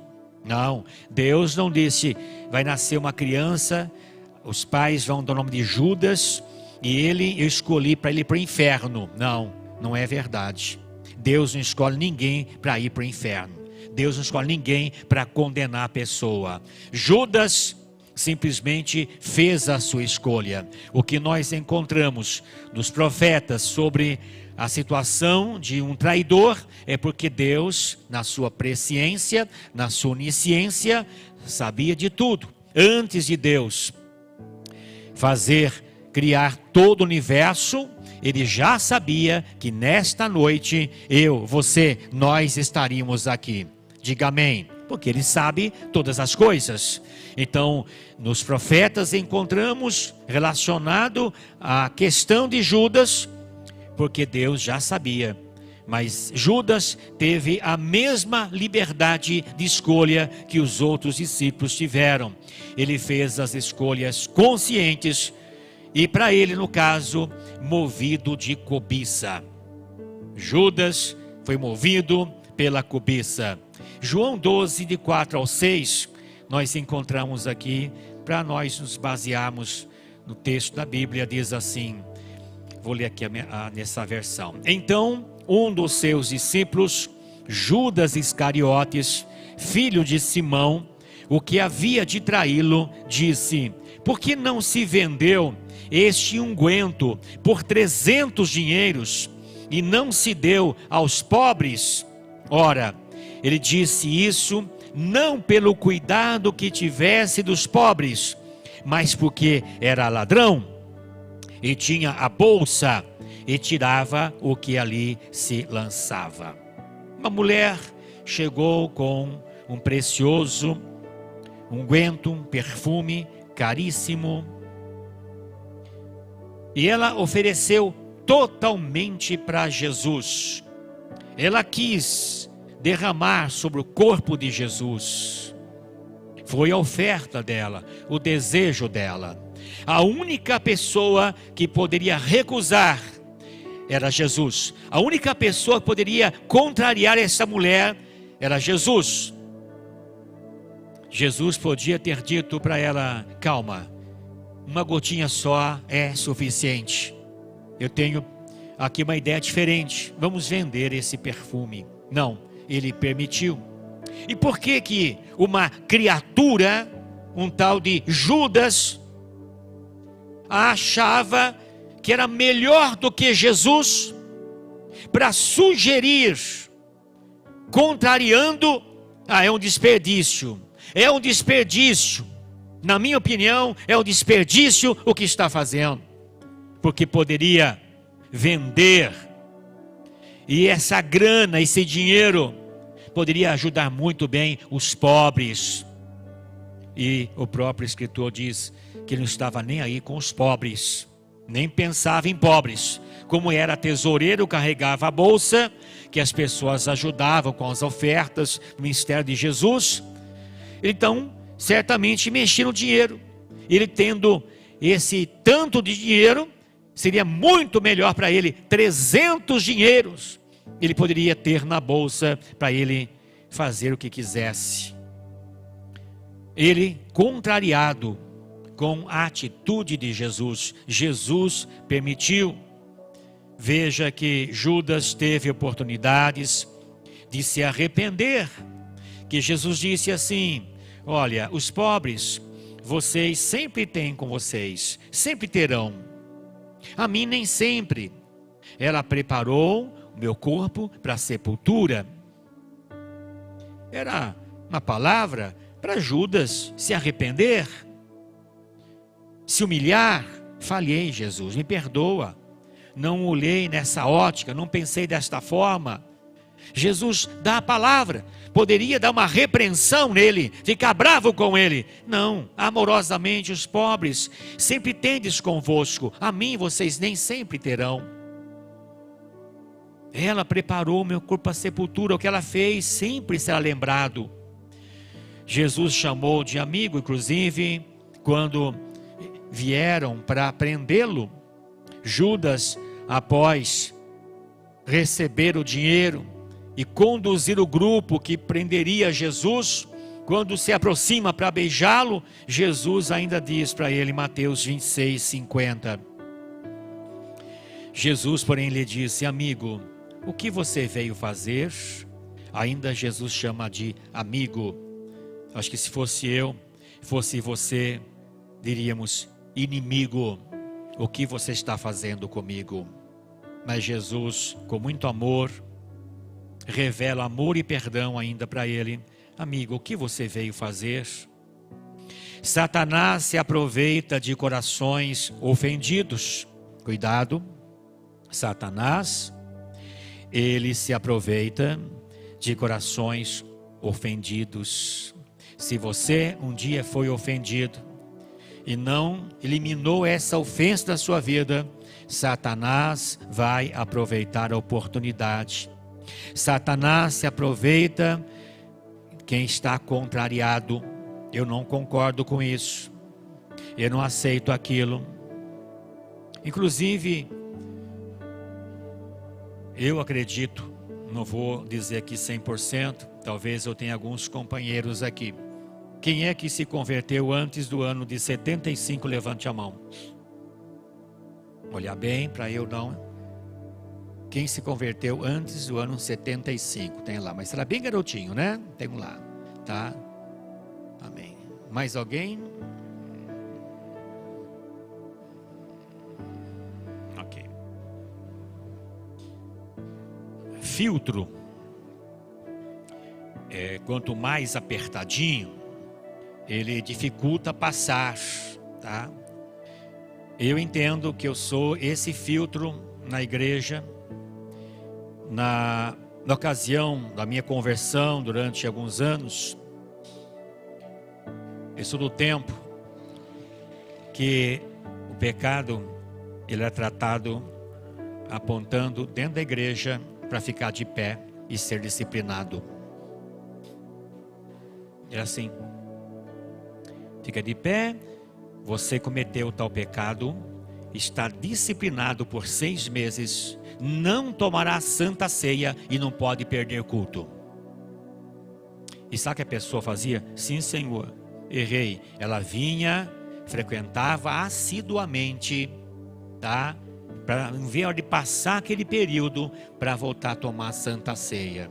Não, Deus não disse, vai nascer uma criança, os pais vão dar o nome de Judas, e eu escolhi para ele ir para o inferno. Não, não é verdade. Deus não escolhe ninguém para ir para o inferno. Deus não escolhe ninguém para condenar a pessoa. Judas simplesmente fez a sua escolha. O que nós encontramos nos profetas sobre a situação de um traidor é porque Deus, na sua presciência, na sua onisciência, sabia de tudo. Antes de Deus criar todo o universo, ele já sabia que nesta noite, nós estaríamos aqui. Diga amém, porque ele sabe todas as coisas. Então, nos profetas encontramos relacionado à questão de Judas, porque Deus já sabia. Mas Judas teve a mesma liberdade de escolha que os outros discípulos tiveram. Ele fez as escolhas conscientes e, para ele, no caso, movido de cobiça. Judas foi movido pela cobiça. João 12, de 4 ao 6, nós encontramos aqui, para nós nos basearmos no texto da Bíblia, diz assim, vou ler aqui nessa versão. Então, um dos seus discípulos, Judas Iscariotes, filho de Simão, o que havia de traí-lo, disse, por que não se vendeu este unguento por 300 dinheiros e não se deu aos pobres? Ora, ele disse isso não pelo cuidado que tivesse dos pobres, mas porque era ladrão e tinha a bolsa e tirava o que ali se lançava. Uma mulher chegou com um precioso unguento, um perfume caríssimo, e ela ofereceu totalmente para Jesus. Ela quis derramar sobre o corpo de Jesus. Foi a oferta dela, o desejo dela. A única pessoa que poderia recusar era Jesus. A única pessoa que poderia contrariar essa mulher era Jesus. Jesus podia ter dito para ela: calma, uma gotinha só é suficiente. Eu tenho aqui uma ideia diferente, vamos vender esse perfume. Não, ele permitiu. E por que que uma criatura, um tal de Judas, achava que era melhor do que Jesus para sugerir, contrariando? É um desperdício. É um desperdício. Na minha opinião, é um desperdício o que está fazendo. Porque poderia vender. E essa grana, esse dinheiro, poderia ajudar muito bem os pobres. E o próprio escritor diz que ele não estava nem aí com os pobres. Nem pensava em pobres. Como era tesoureiro, carregava a bolsa, que as pessoas ajudavam com as ofertas no ministério de Jesus. Então, certamente mexia no dinheiro. Ele tendo esse tanto de dinheiro, seria muito melhor para ele 300 dinheiros. Ele poderia ter na bolsa para ele fazer o que quisesse. Ele, contrariado com a atitude de Jesus, Jesus permitiu. Veja que Judas teve oportunidades de se arrepender. Que Jesus disse assim: olha, os pobres, vocês sempre têm com vocês, sempre terão. A mim nem sempre. Ela preparou o meu corpo para a sepultura. Era uma palavra para Judas se arrepender, se humilhar. Falhei, Jesus, me perdoa. Não olhei nessa ótica, não pensei desta forma. Jesus dá a palavra. Poderia dar uma repreensão nele, ficar bravo com ele. Não, amorosamente, os pobres sempre tendes convosco, a mim vocês nem sempre terão. Ela preparou meu corpo para a sepultura. O que ela fez sempre será lembrado. Jesus chamou de amigo, inclusive, quando vieram para prendê-lo. Judas, após receber o dinheiro e conduzir o grupo que prenderia Jesus, quando se aproxima para beijá-lo, Jesus ainda diz para ele, Mateus 26, 50. Jesus, porém, lhe disse: amigo, o que você veio fazer? Ainda Jesus chama de amigo. Acho que se fosse eu, fosse você, diríamos: inimigo, o que você está fazendo comigo? Mas Jesus, com muito amor, revela amor e perdão ainda para ele. Amigo, o que você veio fazer? Satanás se aproveita de corações ofendidos. Cuidado, Satanás, ele se aproveita de corações ofendidos. Se você um dia foi ofendido e não eliminou essa ofensa da sua vida, Satanás vai aproveitar a oportunidade. Satanás se aproveita quem está contrariado. Eu não concordo com isso. Eu não aceito aquilo. Inclusive, eu acredito, não vou dizer aqui 100%, talvez eu tenha alguns companheiros aqui. Quem é que se converteu antes do ano de 75? Levante a mão. Olhar bem para eu não. Quem se converteu antes do ano 75? Tem lá, mas será bem garotinho, né? Tem um lá, tá? Amém. Mais alguém? filtro, quanto mais apertadinho, ele dificulta passar, tá? Eu entendo que eu sou esse filtro na igreja. Na ocasião da minha conversão, durante alguns anos, eu sou do tempo que o pecado, ele é tratado apontando dentro da igreja para ficar de pé e ser disciplinado. É assim. Fica de pé, você cometeu tal pecado, está disciplinado por 6 meses, não tomará santa ceia e não pode perder culto. E sabe o que a pessoa fazia? Sim, Senhor, errei. Ela vinha, frequentava assiduamente, tá? Para não ver a hora de passar aquele período para voltar a tomar a santa ceia.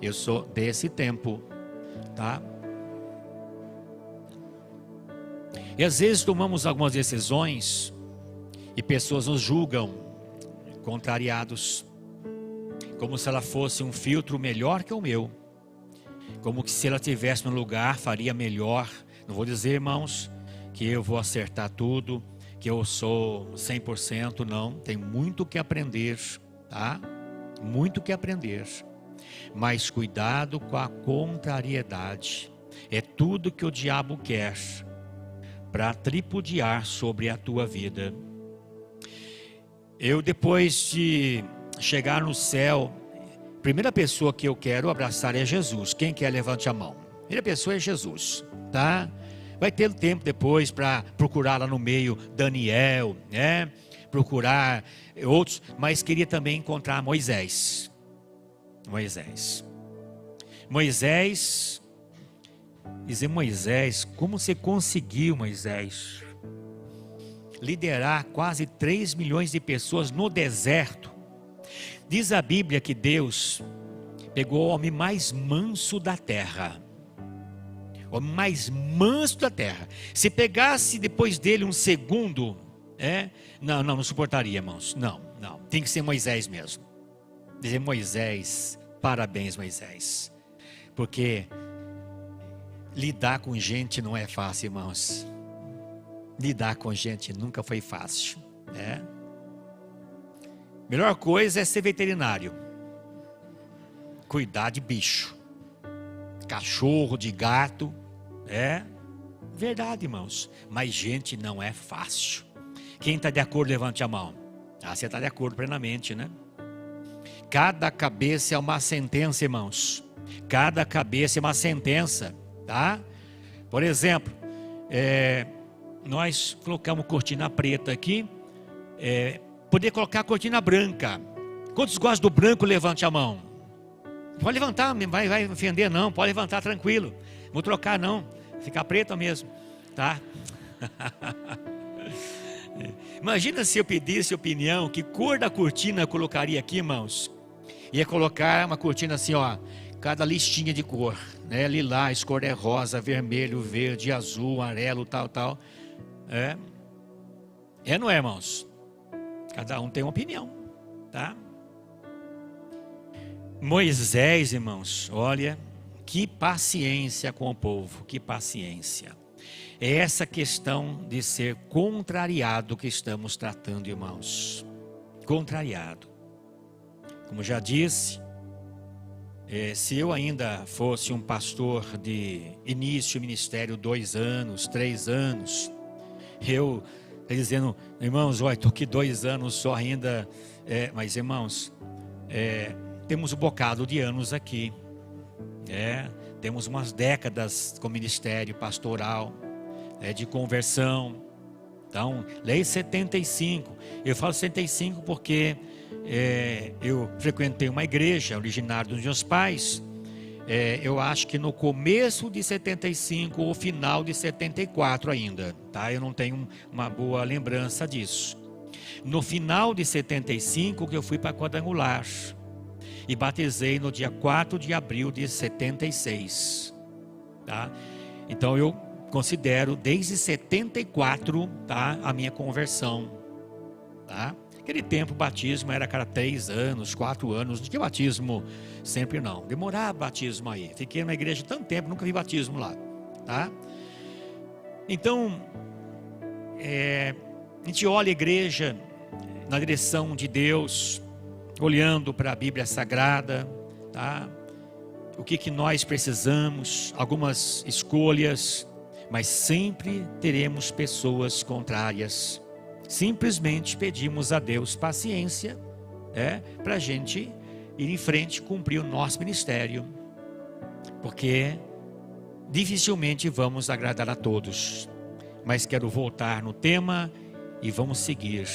Eu sou desse tempo, tá? E às vezes tomamos algumas decisões e pessoas nos julgam, contrariados, como se ela fosse um filtro melhor que o meu, como que se ela estivesse no lugar faria melhor. Não vou dizer, irmãos, que eu vou acertar tudo, que eu sou 100%, não. Tem muito que aprender, tá? Muito que aprender. Mas cuidado com a contrariedade. É tudo que o diabo quer para tripudiar sobre a tua vida. Eu, depois de chegar no céu, a primeira pessoa que eu quero abraçar é Jesus. Quem quer, levante a mão. A primeira pessoa é Jesus, tá? Vai ter tempo depois para procurar lá no meio Daniel, né? Procurar outros, mas queria também encontrar Moisés. Dizer, Moisés, como você conseguiu, Moisés, liderar quase 3 milhões de pessoas no deserto? Diz a Bíblia que Deus pegou o homem mais manso da terra. O homem mais manso da terra. Se pegasse depois dele um segundo, não suportaria, irmãos. Não, tem que ser Moisés mesmo. Dizer, Moisés, parabéns, Moisés. Porque lidar com gente não é fácil, irmãos. Lidar com gente nunca foi fácil, né? Melhor coisa é ser veterinário. Cuidar de bicho. Cachorro, de gato. É verdade, irmãos. Mas gente não é fácil. Quem está de acordo, levante a mão. Você está de acordo plenamente, né? Cada cabeça é uma sentença, irmãos. Cada cabeça é uma sentença, tá? Por exemplo, nós colocamos cortina preta aqui. Poder colocar cortina branca. Quantos gostam do branco, levante a mão. Pode levantar, vai ofender não, pode levantar tranquilo. Vou trocar não, ficar preto mesmo, tá? Imagina se eu pedisse opinião, que cor da cortina eu colocaria aqui, irmãos? Ia colocar uma cortina assim, ó, cada listinha de cor, né? Lilás, cor é rosa, vermelho, verde, azul, amarelo, tal. Não é, irmãos? Cada um tem uma opinião, tá? Moisés, irmãos, olha, que paciência com o povo, que paciência. É essa questão de ser contrariado que estamos tratando, irmãos. Contrariado. Como já disse, se eu ainda fosse um pastor de início ministério 2 anos, 3 anos, eu dizendo, irmãos, olha, estou aqui 2 anos só ainda, mas irmãos, temos um bocado de anos aqui, temos umas décadas com ministério pastoral, de conversão. Então, lei 75, eu falo 75 porque eu frequentei uma igreja originária dos meus pais, eu acho que no começo de 75 ou final de 74 ainda, tá? Eu não tenho uma boa lembrança disso. No final de 75 que eu fui para Quadrangular e batizei no dia 4 de abril de 76, tá? Então eu considero desde 74, tá, a minha conversão, tá? Naquele tempo o batismo era a cada 3 anos, 4 anos, não tinha batismo sempre não, demorava batismo aí. Fiquei na igreja tanto tempo, nunca vi batismo lá, tá? Então, a gente olha a igreja na direção de Deus, olhando para a Bíblia Sagrada, tá? O que nós precisamos, algumas escolhas, mas sempre teremos pessoas contrárias. Simplesmente pedimos a Deus paciência, para a gente ir em frente, cumprir o nosso ministério, porque dificilmente vamos agradar a todos. Mas quero voltar no tema e vamos seguir.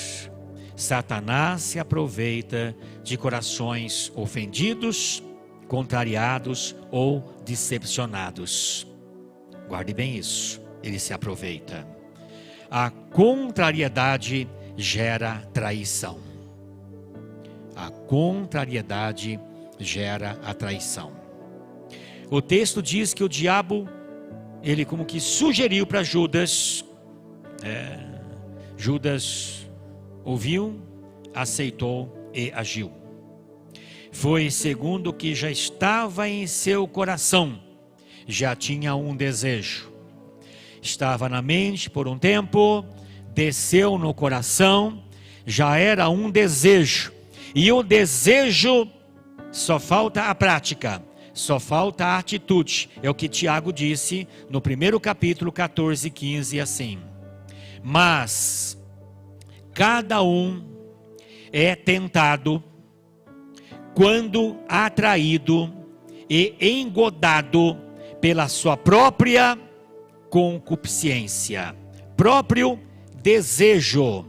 Satanás se aproveita de corações ofendidos, contrariados ou decepcionados. Guarde bem isso, ele se aproveita. A contrariedade gera traição. A contrariedade gera a traição. O texto diz que o diabo, ele como que sugeriu para Judas. Judas ouviu, aceitou e agiu. Foi segundo o que já estava em seu coração. Já tinha um desejo. Estava na mente por um tempo, desceu no coração, já era um desejo. E o desejo, só falta a prática, só falta a atitude. É o que Tiago disse no primeiro capítulo 14 e 15, assim. Mas cada um é tentado quando atraído e engodado pela sua própria concupiscência, próprio desejo.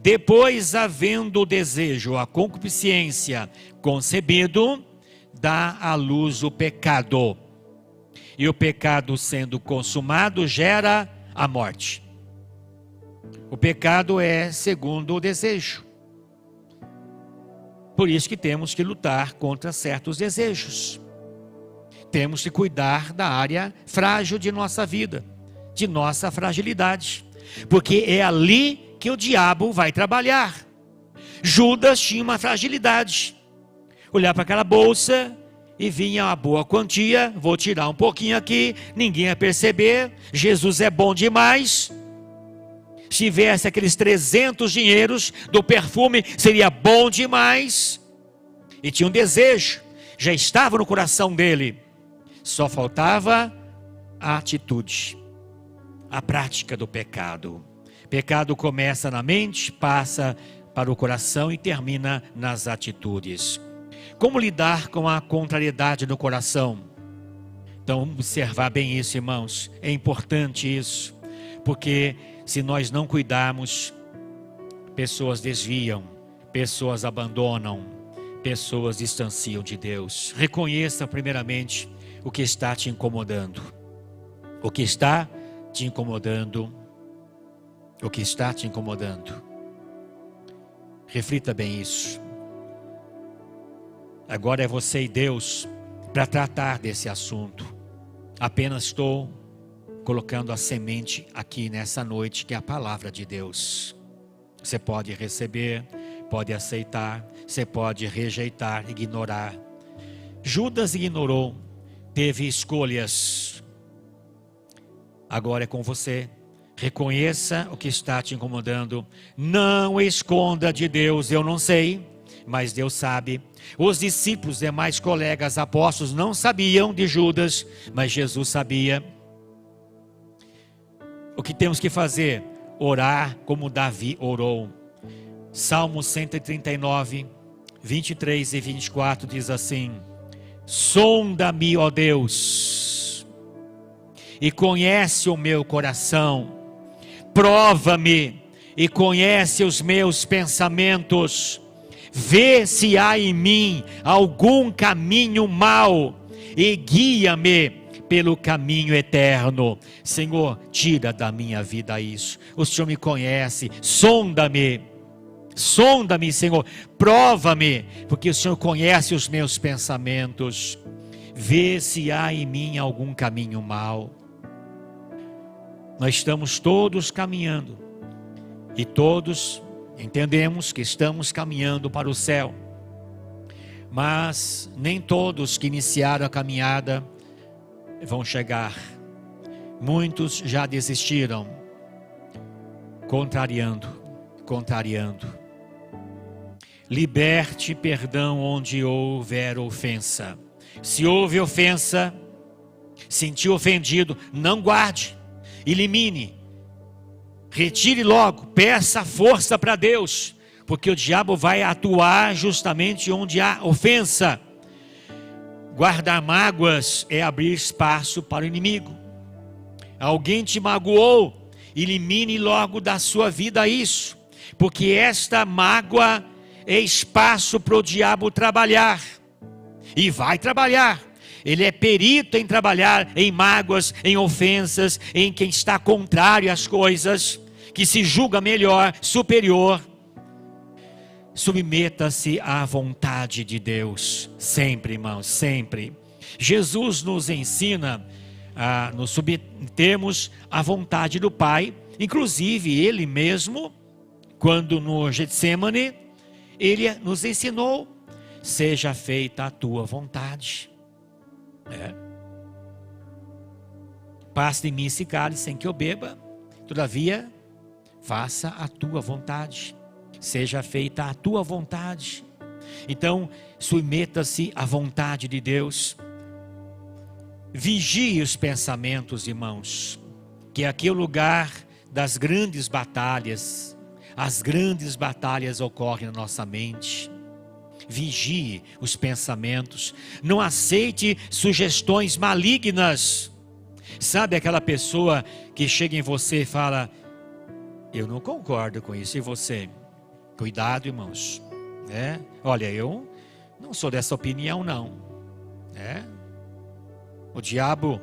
Depois, havendo o desejo, a concupiscência concebido, dá à luz o pecado. E o pecado sendo consumado gera a morte. O pecado é segundo o desejo. Por isso que temos que lutar contra certos desejos. Temos que cuidar da área frágil de nossa vida, de nossa fragilidade, porque é ali que o diabo vai trabalhar. Judas tinha uma fragilidade. Olhar para aquela bolsa e vinha uma boa quantia, vou tirar um pouquinho aqui, ninguém ia perceber, Jesus é bom demais. Se tivesse aqueles 300 dinheiros do perfume, seria bom demais. E tinha um desejo, já estava no coração dele. Só faltava a atitude, a prática do pecado. Pecado começa na mente, passa para o coração e termina nas atitudes. Como lidar com a contrariedade no coração? Então, observar bem isso, irmãos. É importante isso, porque se nós não cuidarmos, pessoas desviam, pessoas abandonam, pessoas distanciam de Deus. Reconheça primeiramente o que está te incomodando. O que está te incomodando. O que está te incomodando. Reflita bem isso. Agora é você e Deus para tratar desse assunto. Apenas estou colocando a semente aqui nessa noite, que é a palavra de Deus. Você pode receber, pode aceitar, você pode rejeitar, ignorar. Judas ignorou, teve escolhas. Agora é com você. Reconheça o que está te incomodando. Não esconda de Deus, eu não sei, mas Deus sabe. Os discípulos, demais colegas, apóstolos não sabiam de Judas, mas Jesus sabia. O que temos que fazer? Orar como Davi orou. Salmo 139, 23 e 24 diz assim: sonda-me, ó Deus, e conhece o meu coração. Prova-me e conhece os meus pensamentos. Vê se há em mim algum caminho mau e guia-me pelo caminho eterno. Senhor, tira da minha vida isso. O Senhor me conhece. Sonda-me. Sonda-me, Senhor. Prova-me, porque o Senhor conhece os meus pensamentos. Vê se há em mim algum caminho mau. Nós estamos todos caminhando, e todos Entendemos que estamos caminhando para o céu, mas nem todos que iniciaram a caminhada vão chegar. Muitos já desistiram, contrariando. Liberte perdão onde houver ofensa. Se houve ofensa, sentiu ofendido, não guarde, elimine, retire logo, peça força para Deus, porque o diabo vai atuar justamente onde há ofensa. Guardar mágoas é abrir espaço para o inimigo. Alguém te magoou, elimine logo da sua vida isso, porque esta mágoa é espaço para o diabo trabalhar, e vai trabalhar. Ele é perito em trabalhar em mágoas, em ofensas, em quem está contrário às coisas, que se julga melhor, superior. Submeta-se à vontade de Deus, sempre, irmãos, sempre. Jesus nos ensina a nos submetermos à vontade do Pai, inclusive Ele mesmo, quando no Getsemane, Ele nos ensinou: seja feita a tua vontade. Passa de mim esse cálice sem que eu beba, todavia, faça a tua vontade. Seja feita a tua vontade. Então, submeta-se à vontade de Deus. Vigie os pensamentos, irmãos, que aqui é o lugar das grandes batalhas. As grandes batalhas ocorrem na nossa mente. Vigie os pensamentos. Não aceite sugestões malignas. Sabe aquela pessoa que chega em você e fala: eu não concordo com isso, e você? Cuidado, irmãos. Olha, eu não sou dessa opinião, não. O diabo,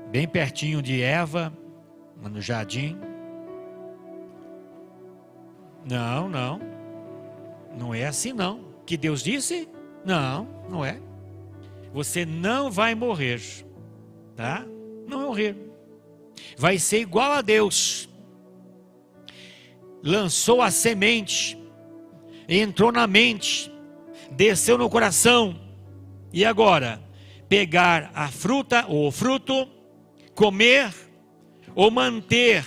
bem pertinho de Eva, no jardim. Não é assim não. Que Deus disse? Não é. Você não vai morrer, tá? Não vai morrer. Vai ser igual a Deus. Lançou a semente, entrou na mente, desceu no coração. E agora? Pegar a fruta ou o fruto, comer ou manter,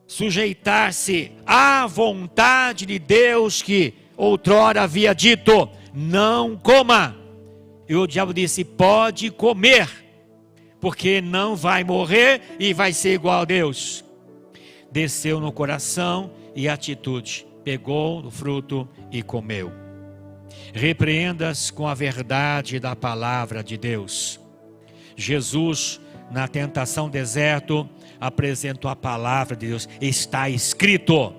sujeitar-se à vontade de Deus que outrora havia dito: não coma. E o diabo disse: pode comer, porque não vai morrer e vai ser igual a Deus. Desceu no coração e atitude, pegou o fruto e comeu. Repreendas com a verdade da palavra de Deus. Jesus, na tentação do deserto, apresentou a palavra de Deus. Está escrito,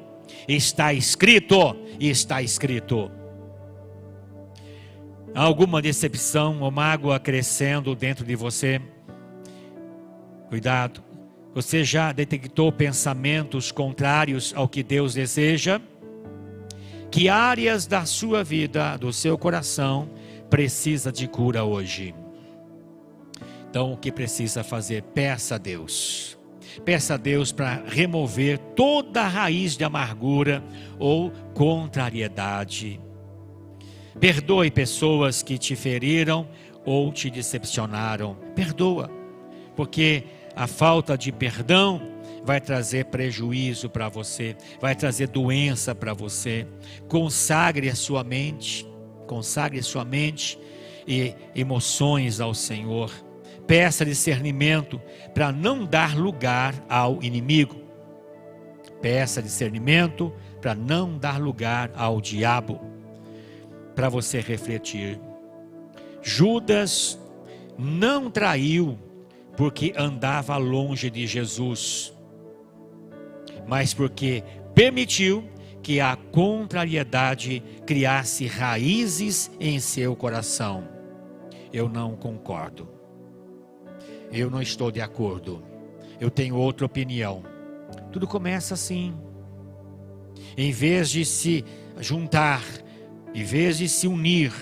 está escrito, está escrito. Há alguma decepção ou mágoa crescendo dentro de você? Cuidado. Você já detectou pensamentos contrários ao que Deus deseja? Que áreas da sua vida, do seu coração, precisa de cura hoje? Então, o que precisa fazer? Peça a Deus. Peça a Deus para remover toda a raiz de amargura ou contrariedade. Perdoe pessoas que te feriram ou te decepcionaram. Perdoa, porque a falta de perdão vai trazer prejuízo para você, vai trazer doença para você. Consagre a sua mente e emoções ao Senhor. Peça discernimento para não dar lugar ao inimigo. Peça discernimento para não dar lugar ao diabo. Para você refletir. Judas não traiu porque andava longe de Jesus, mas porque permitiu que a contrariedade criasse raízes em seu coração. Eu não concordo. Eu não estou de acordo. Eu tenho outra opinião. Tudo começa assim. Em vez de se juntar, em vez de se unir,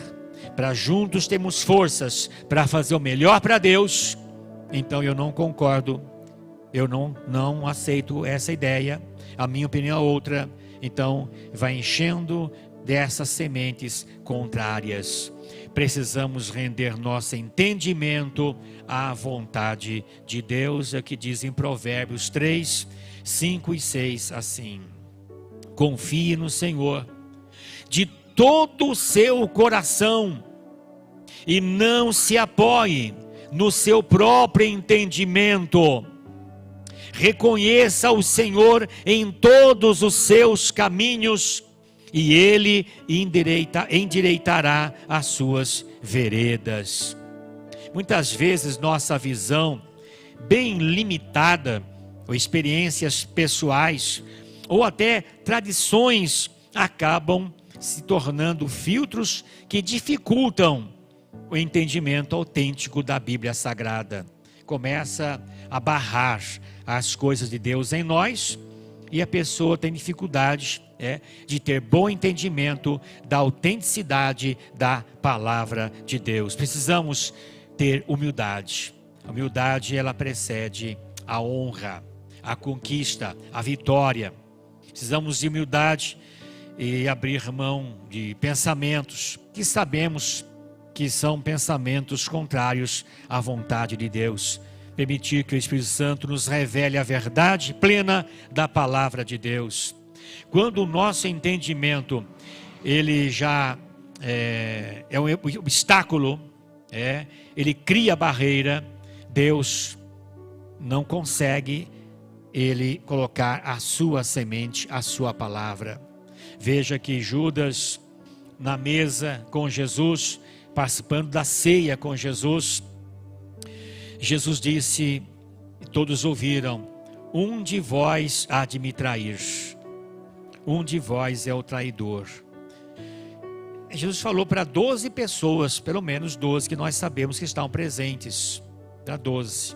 para juntos termos forças para fazer o melhor para Deus, então eu não concordo. Eu não aceito essa ideia. A minha opinião é outra. então vai enchendo dessas sementes contrárias. Precisamos render nosso entendimento à vontade de Deus, é o que diz em Provérbios 3, 5 e 6 assim: confie no Senhor de todo o seu coração e não se apoie no seu próprio entendimento. Reconheça o Senhor em todos os seus caminhos e Ele endireitará as suas veredas. Muitas vezes nossa visão bem limitada, ou experiências pessoais, ou até tradições, acabam se tornando filtros que dificultam o entendimento autêntico da Bíblia Sagrada. Começa a barrar as coisas de Deus em nós, e a pessoa tem dificuldade de ter bom entendimento da autenticidade da palavra de Deus. Precisamos ter humildade. A humildade, ela precede a honra, a conquista, a vitória. Precisamos de humildade e abrir mão de pensamentos que sabemos que são pensamentos contrários à vontade de Deus. Permitir que o Espírito Santo nos revele a verdade plena da palavra de Deus. Quando o nosso entendimento, ele já é um obstáculo, ele cria barreira, Deus não consegue ele colocar a sua semente, a sua palavra. Veja que Judas, na mesa com Jesus, participando da ceia com Jesus, Jesus disse, e todos ouviram: um de vós há de me trair, um de vós é o traidor. Jesus falou para 12 pessoas, pelo menos 12 que nós sabemos que estavam presentes, para 12.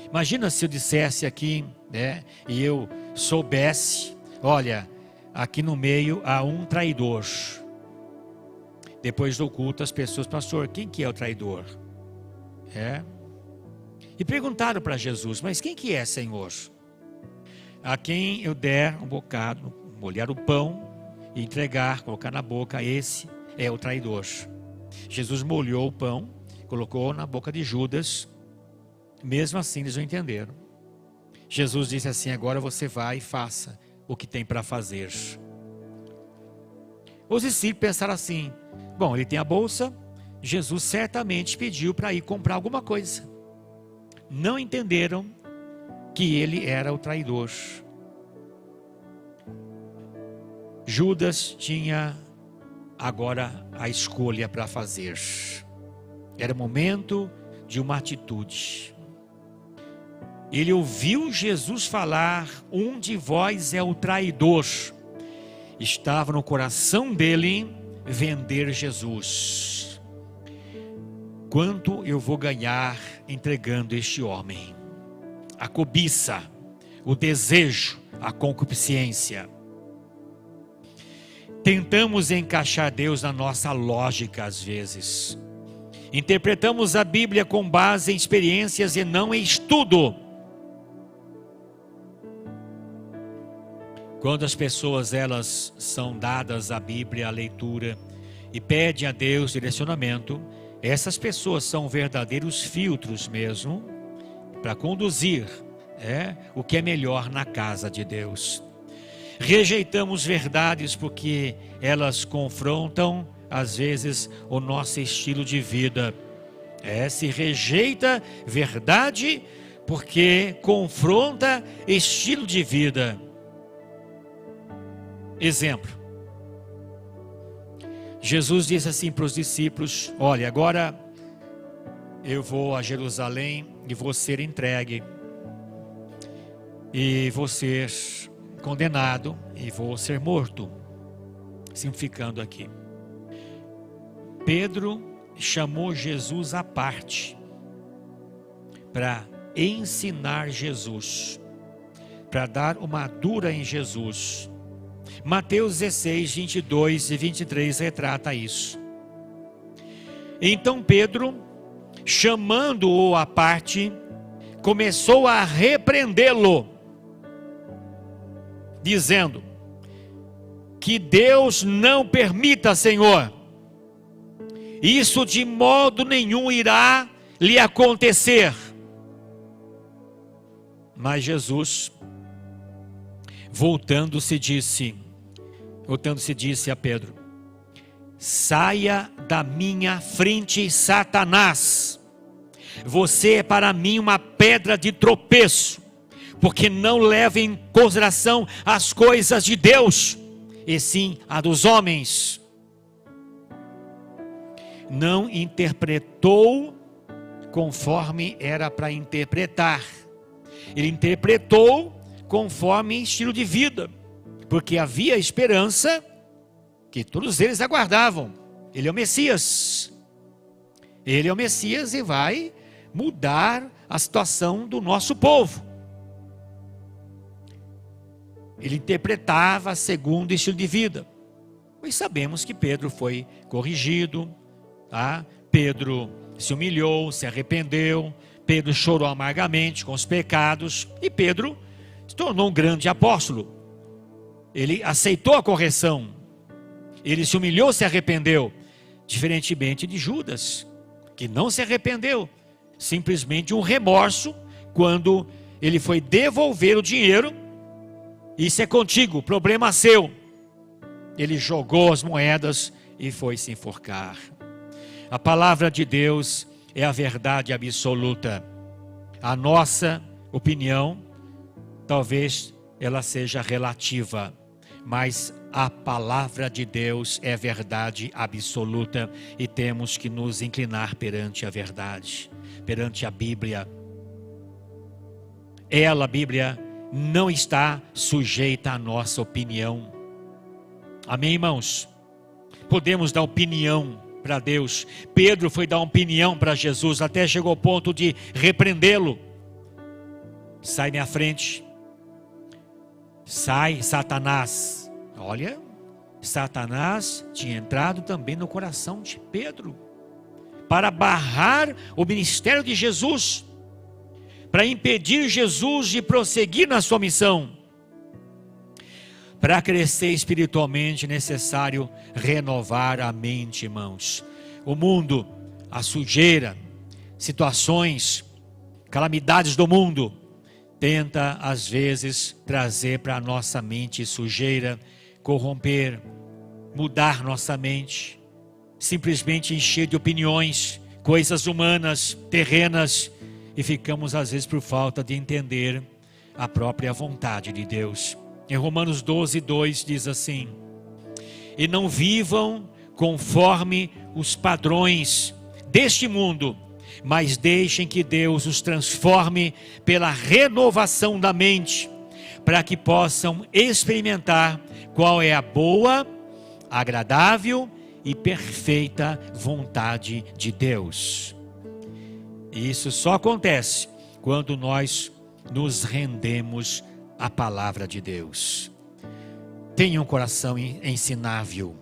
Imagina se eu dissesse aqui, e eu soubesse, olha, aqui no meio há um traidor. Depois do culto, as pessoas: pastor, quem que é o traidor? E perguntaram para Jesus: mas quem que é, Senhor? A quem eu der um bocado, molhar o pão e entregar, colocar na boca, esse é o traidor. Jesus molhou o pão, colocou na boca de Judas. Mesmo assim eles não entenderam. Jesus disse assim: agora você vai e faça o que tem para fazer. Os discípulos pensaram assim: bom, ele tem a bolsa, Jesus certamente pediu para ir comprar alguma coisa. Não entenderam que ele era o traidor. Judas tinha agora a escolha para fazer. Era o momento de uma atitude. Ele ouviu Jesus falar: um de vós é o traidor. Estava no coração dele vender Jesus. Quanto eu vou ganhar entregando este homem? A cobiça, o desejo, a concupiscência. Tentamos encaixar Deus na nossa lógica às vezes. Interpretamos a Bíblia com base em experiências e não em estudo. Quando as pessoas elas são dadas à Bíblia, à leitura, e pedem a Deus direcionamento, essas pessoas são verdadeiros filtros mesmo, para conduzir o que é melhor na casa de Deus. Rejeitamos verdades porque elas confrontam, às vezes, o nosso estilo de vida. Se rejeita verdade porque confronta estilo de vida. Exemplo. Jesus disse assim para os discípulos: olha, agora eu vou a Jerusalém e vou ser entregue. E vou ser condenado e vou ser morto. Simplificando aqui. Pedro chamou Jesus à parte para ensinar Jesus, para dar uma dura em Jesus. Mateus 16, 22 e 23 retrata isso. Então Pedro, chamando-o à parte, começou a repreendê-lo, dizendo: Que Deus não permita, Senhor. Isso de modo nenhum irá lhe acontecer. Mas Jesus, voltando-se disse a Pedro: saia da minha frente, Satanás. Você é para mim uma pedra de tropeço, porque não leva em consideração as coisas de Deus, e sim a dos homens. Não interpretou conforme era para interpretar. Ele interpretou conforme estilo de vida, porque havia esperança que todos eles aguardavam. Ele é o Messias. Ele é o Messias e vai mudar a situação do nosso povo. Ele interpretava segundo o estilo de vida. Pois sabemos que Pedro foi corrigido, tá? Pedro se humilhou, se arrependeu, Pedro chorou amargamente com os pecados, e Pedro se tornou um grande apóstolo. Ele aceitou a correção, ele se humilhou, se arrependeu, diferentemente de Judas, que não se arrependeu, simplesmente um remorso, quando ele foi devolver o dinheiro. Isso é contigo, problema seu. Ele jogou as moedas e foi se enforcar. A palavra de Deus é a verdade absoluta. A nossa opinião, talvez ela seja relativa, mas a palavra de Deus é verdade absoluta e temos que nos inclinar perante a verdade, perante a Bíblia. Ela, a Bíblia, não está sujeita à nossa opinião. Amém, irmãos? Podemos dar opinião para Deus. Pedro foi dar opinião para Jesus, até chegou ao ponto de repreendê-lo. Sai minha frente. Sai, Satanás. Olha, Satanás tinha entrado também no coração de Pedro, para barrar o ministério de Jesus, para impedir Jesus de prosseguir na sua missão. Para crescer espiritualmente é necessário renovar a mente, irmãos. O mundo, a sujeira, situações, calamidades do mundo, tenta às vezes trazer para a nossa mente sujeira, corromper, mudar nossa mente, simplesmente encher de opiniões, coisas humanas, terrenas, e ficamos às vezes por falta de entender a própria vontade de Deus. Em Romanos 12:2 diz assim: e não vivam conforme os padrões deste mundo, mas deixem que Deus os transforme pela renovação da mente, para que possam experimentar qual é a boa, agradável e perfeita vontade de Deus. E isso só acontece quando nós nos rendemos à palavra de Deus. Tenha um coração ensinável.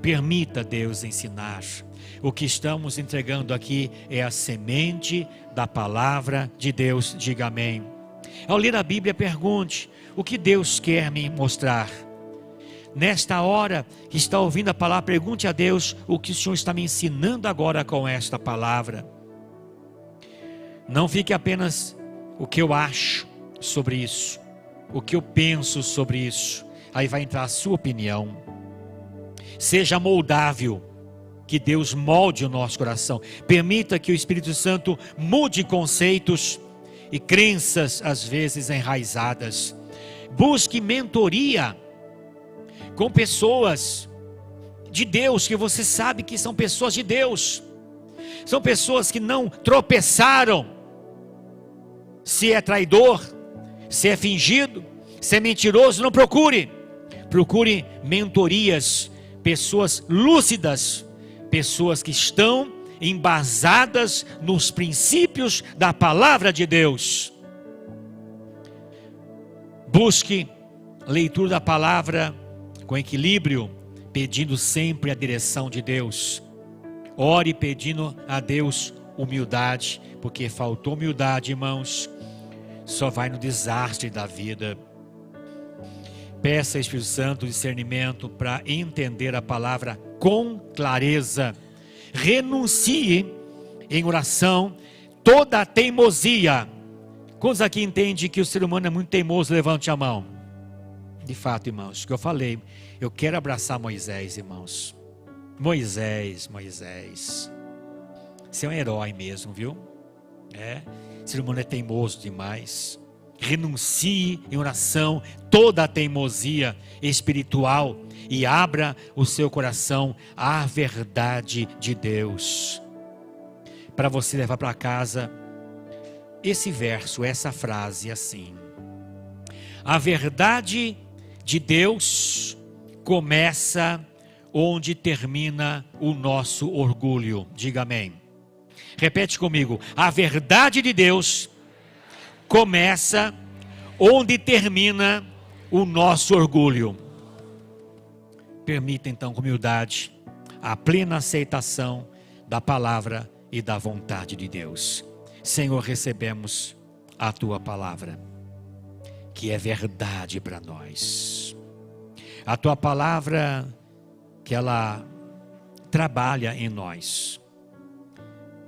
Permita Deus ensinar. O que estamos entregando aqui é a semente da palavra de Deus. Diga amém. Ao ler a Bíblia, pergunte: o que Deus quer me mostrar? Nesta hora que está ouvindo a palavra, pergunte a Deus: o que o Senhor está me ensinando agora com esta palavra? Não fique apenas o que eu acho sobre isso, o que eu penso sobre isso. Aí vai entrar a sua opinião. Seja moldável, que Deus molde o nosso coração. Permita que o Espírito Santo mude conceitos e crenças às vezes enraizadas. Busque mentoria com pessoas de Deus, que você sabe que são pessoas de Deus. São pessoas que não tropeçaram. Se é traidor, se é fingido, se é mentiroso, não procure. Procure mentorias, pessoas lúcidas, pessoas que estão embasadas nos princípios da palavra de Deus. Busque leitura da palavra com equilíbrio, pedindo sempre a direção de Deus. Ore pedindo a Deus humildade, porque faltou humildade, irmãos, só vai no desastre da vida. Peça, Espírito Santo, discernimento para entender a palavra com clareza. Renuncie em oração toda a teimosia. Quantos aqui entendem que o ser humano é muito teimoso? Levante a mão. De fato, irmãos, o que eu falei, eu quero abraçar Moisés, irmãos. Moisés. Você é um herói mesmo, viu? O ser humano é teimoso demais. Renuncie em oração toda a teimosia espiritual e abra o seu coração à verdade de Deus. Para você levar para casa esse verso, essa frase assim: a verdade de Deus começa onde termina o nosso orgulho. Diga amém. Repete comigo: a verdade de Deus começa onde termina o nosso orgulho. Permita então com humildade a plena aceitação da palavra e da vontade de Deus. Senhor, recebemos a tua palavra, que é verdade para nós. A tua palavra, que ela trabalha em nós,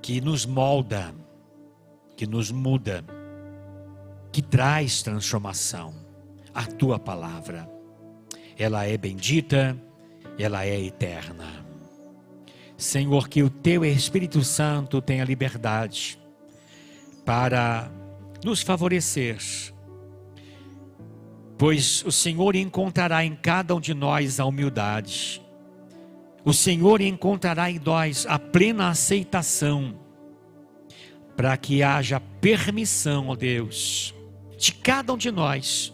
que nos molda, que nos muda, que traz transformação. A tua palavra, ela é bendita, ela é eterna. Senhor, que o teu Espírito Santo tenha liberdade para nos favorecer, pois o Senhor encontrará em cada um de nós a humildade. O Senhor encontrará em nós a plena aceitação, para que haja permissão, ó Deus, de cada um de nós,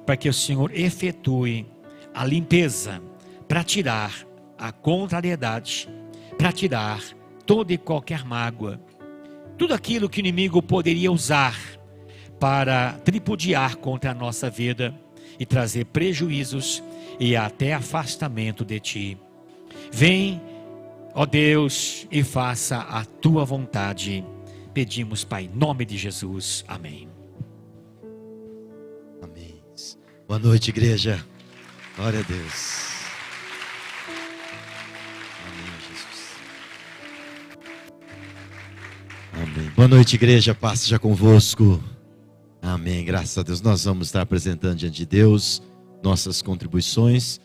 para que o Senhor efetue a limpeza, para tirar a contrariedade, para tirar toda e qualquer mágoa, tudo aquilo que o inimigo poderia usar para tripudiar contra a nossa vida e trazer prejuízos e até afastamento de Ti. Vem, ó Deus, e faça a Tua vontade. Pedimos, Pai, em nome de Jesus. Amém. Amém. Boa noite, igreja. Glória a Deus. Amém, Jesus. Amém. Boa noite, igreja. Paz seja convosco. Amém. Graças a Deus. Nós vamos estar apresentando diante de Deus nossas contribuições.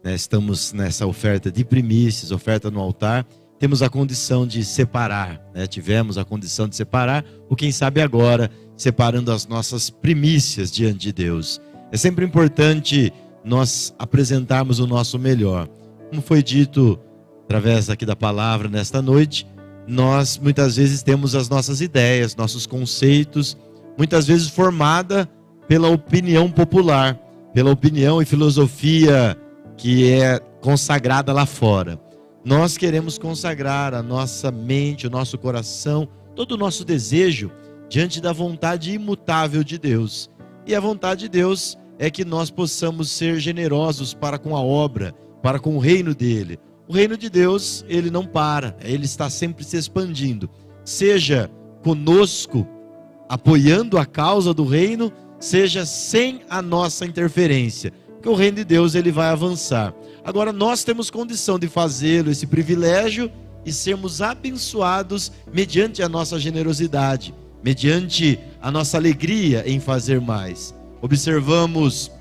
Estamos nessa oferta de primícias, oferta no altar. Temos a condição de separar, tivemos a condição de separar, ou quem sabe agora, separando as nossas primícias diante de Deus. É sempre importante nós apresentarmos o nosso melhor. Como foi dito através aqui da palavra nesta noite, nós muitas vezes temos as nossas ideias, nossos conceitos, muitas vezes formada pela opinião popular, pela opinião e filosofia que é consagrada lá fora. Nós queremos consagrar a nossa mente, o nosso coração, todo o nosso desejo diante da vontade imutável de Deus. E a vontade de Deus é que nós possamos ser generosos para com a obra, para com o reino dele. O reino de Deus, ele não para, ele está sempre se expandindo. Seja conosco, apoiando a causa do reino, seja sem a nossa interferência. Porque o reino de Deus, ele vai avançar. Agora nós temos condição de fazê-lo, esse privilégio, e sermos abençoados mediante a nossa generosidade, mediante a nossa alegria em fazer mais. Observamos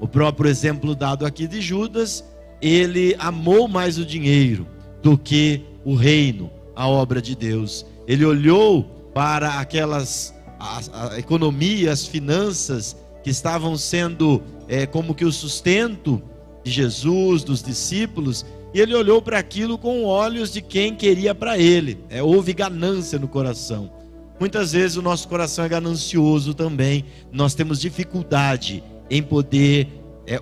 o próprio exemplo dado aqui de Judas. Ele amou mais o dinheiro do que o reino, a obra de Deus. Ele olhou para a economia, as finanças que estavam sendo como que o sustento de Jesus, dos discípulos, e ele olhou para aquilo com olhos de quem queria para ele. Houve ganância no coração. Muitas vezes o nosso coração é ganancioso também. Nós temos dificuldade em poder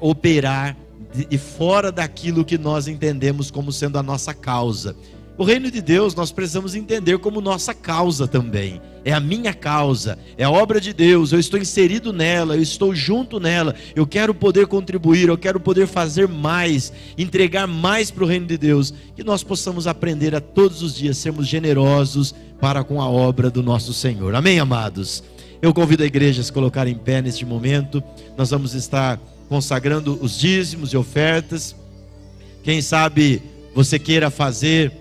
operar de fora daquilo que nós entendemos como sendo a nossa causa. O reino de Deus nós precisamos entender como nossa causa também. É a minha causa, é a obra de Deus, eu estou inserido nela, eu estou junto nela, eu quero poder contribuir, eu quero poder fazer mais, entregar mais para o reino de Deus. Que nós possamos aprender a todos os dias sermos generosos para com a obra do nosso Senhor. Amém, amados? Eu convido a igreja a se colocar em pé neste momento. Nós vamos estar consagrando os dízimos e ofertas. Quem sabe você queira fazer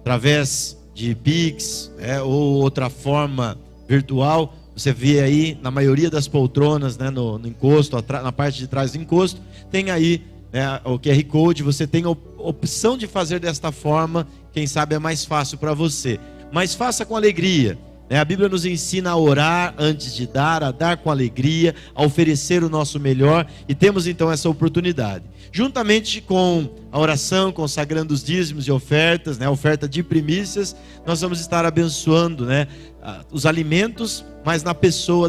através de Pix, ou outra forma virtual. Você vê aí na maioria das poltronas, né, no encosto, na parte de trás do encosto, tem aí, né, o QR Code. Você tem a opção de fazer desta forma. Quem sabe é mais fácil para você, mas faça com alegria. A Bíblia nos ensina a orar antes de dar, a dar com alegria, a oferecer o nosso melhor, e temos então essa oportunidade. Juntamente com a oração, consagrando os dízimos e ofertas, né, a oferta de primícias, nós vamos estar abençoando, né, os alimentos, mas na pessoa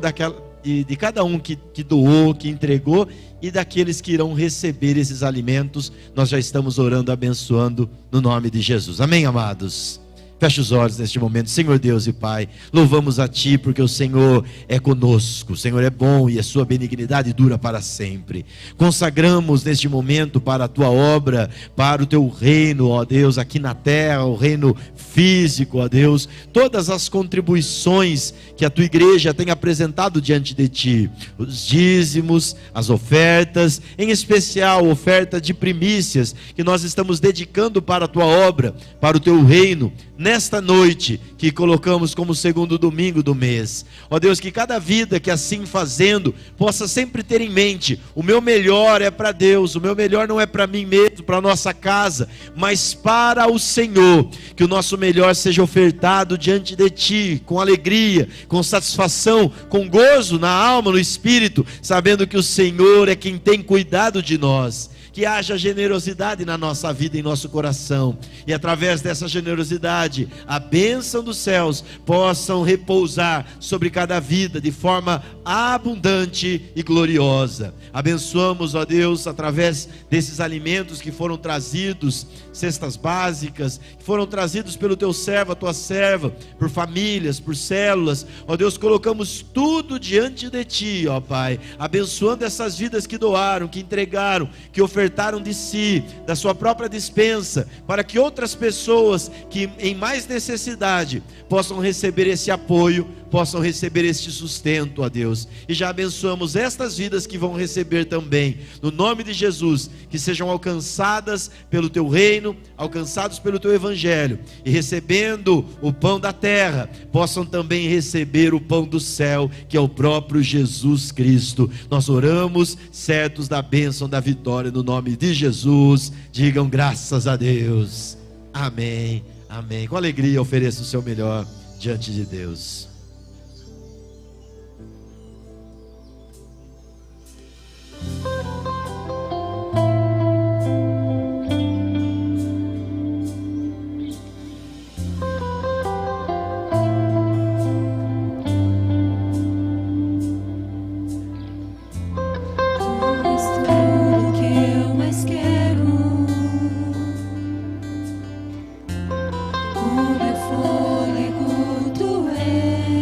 de cada um que doou, que entregou, e daqueles que irão receber esses alimentos. Nós já estamos orando, abençoando no nome de Jesus. Amém, amados? Feche os olhos neste momento. Senhor Deus e Pai, louvamos a Ti porque o Senhor é conosco. O Senhor é bom e a Sua benignidade dura para sempre. Consagramos neste momento para a Tua obra, para o Teu reino, ó Deus, aqui na terra, o reino físico, ó Deus, todas as contribuições que a Tua igreja tem apresentado diante de Ti, os dízimos, as ofertas, em especial a oferta de primícias que nós estamos dedicando para a Tua obra, para o Teu reino, nesta noite que colocamos como segundo domingo do mês. Ó Deus, que cada vida que assim fazendo possa sempre ter em mente: o meu melhor é para Deus, o meu melhor não é para mim mesmo, para a nossa casa, mas para o Senhor. Que o nosso melhor seja ofertado diante de Ti, com alegria, com satisfação, com gozo na alma, no espírito, sabendo que o Senhor é quem tem cuidado de nós. Que haja generosidade na nossa vida, em nosso coração, e através dessa generosidade, a bênção dos céus possam repousar sobre cada vida de forma abundante e gloriosa. Abençoamos, ó Deus, através desses alimentos que foram trazidos, cestas básicas, que foram trazidos pelo Teu servo, a Tua serva, por famílias, por células. Ó Deus, colocamos tudo diante de Ti, ó Pai, abençoando essas vidas que doaram, que entregaram, que ofertaram de si, da sua própria despensa, para que outras pessoas que em mais necessidade possam receber esse apoio, possam receber este sustento, ó Deus. E já abençoamos estas vidas que vão receber também, no nome de Jesus, que sejam alcançadas pelo Teu reino, alcançados pelo Teu evangelho, e recebendo o pão da terra, possam também receber o pão do céu, que é o próprio Jesus Cristo. Nós oramos certos da bênção, da vitória, no nome de Jesus. Digam graças a Deus. Amém, amém. Com alegria ofereça o seu melhor diante de Deus. O meu fôlego, Tu és.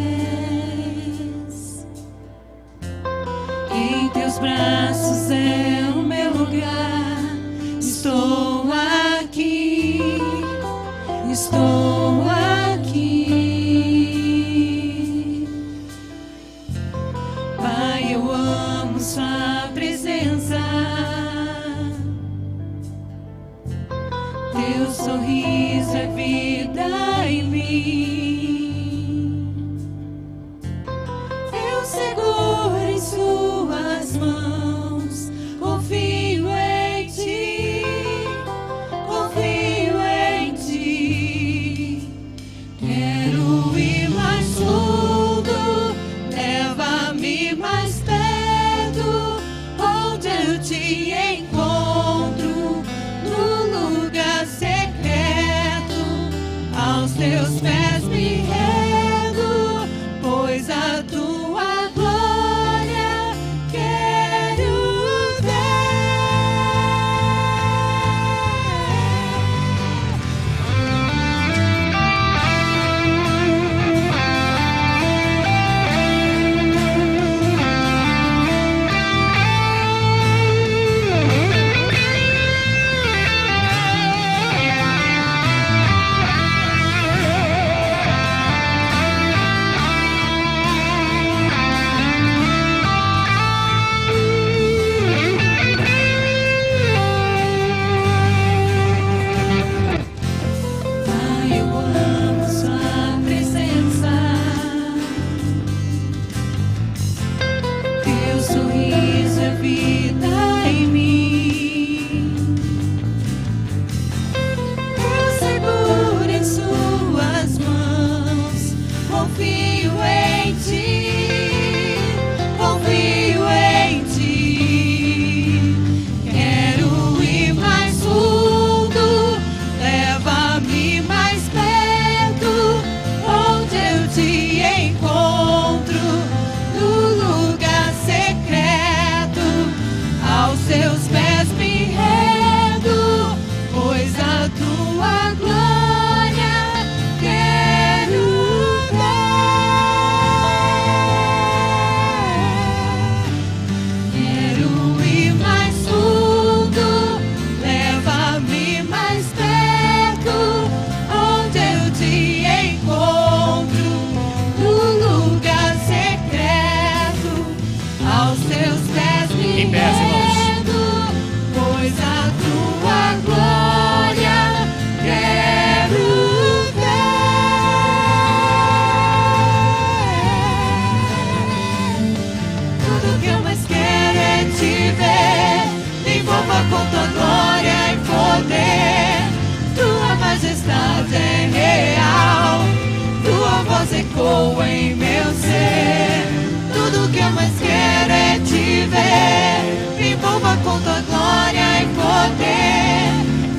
ecoa em meu ser. Tudo que eu mais quero é te ver. Me envolva com tua glória e poder.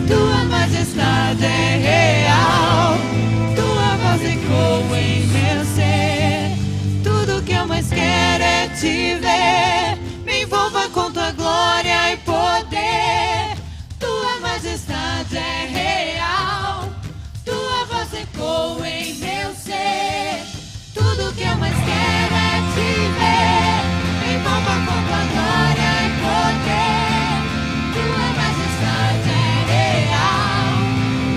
Tua majestade é real. Tua voz ecoa em meu ser. Tudo que eu mais quero é te ver. Me envolva com tua glória e poder. Tua majestade é real. Tua voz ecoa em meu ser. Tudo que eu mais quero é te ver. Me envolva com tua glória e poder. Tua majestade é real.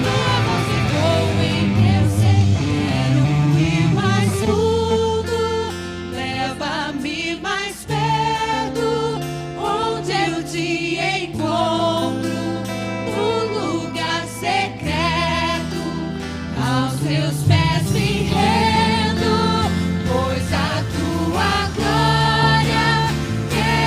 Tua voz ecoa em meu ser. Quero ir mais fundo. Leva-me mais perto. Onde eu te encontro. Um lugar secreto. Aos teus pés me rendo. Pois a tua glória quero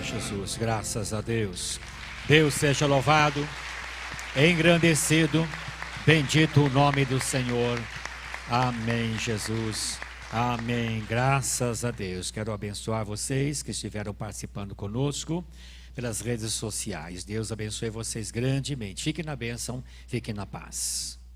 Jesus, graças a Deus. Deus seja louvado, engrandecido, bendito o nome do Senhor. Amém, Jesus. Amém. Graças a Deus. Quero abençoar vocês que estiveram participando conosco pelas redes sociais. Deus abençoe vocês grandemente. Fiquem na bênção, fiquem na paz.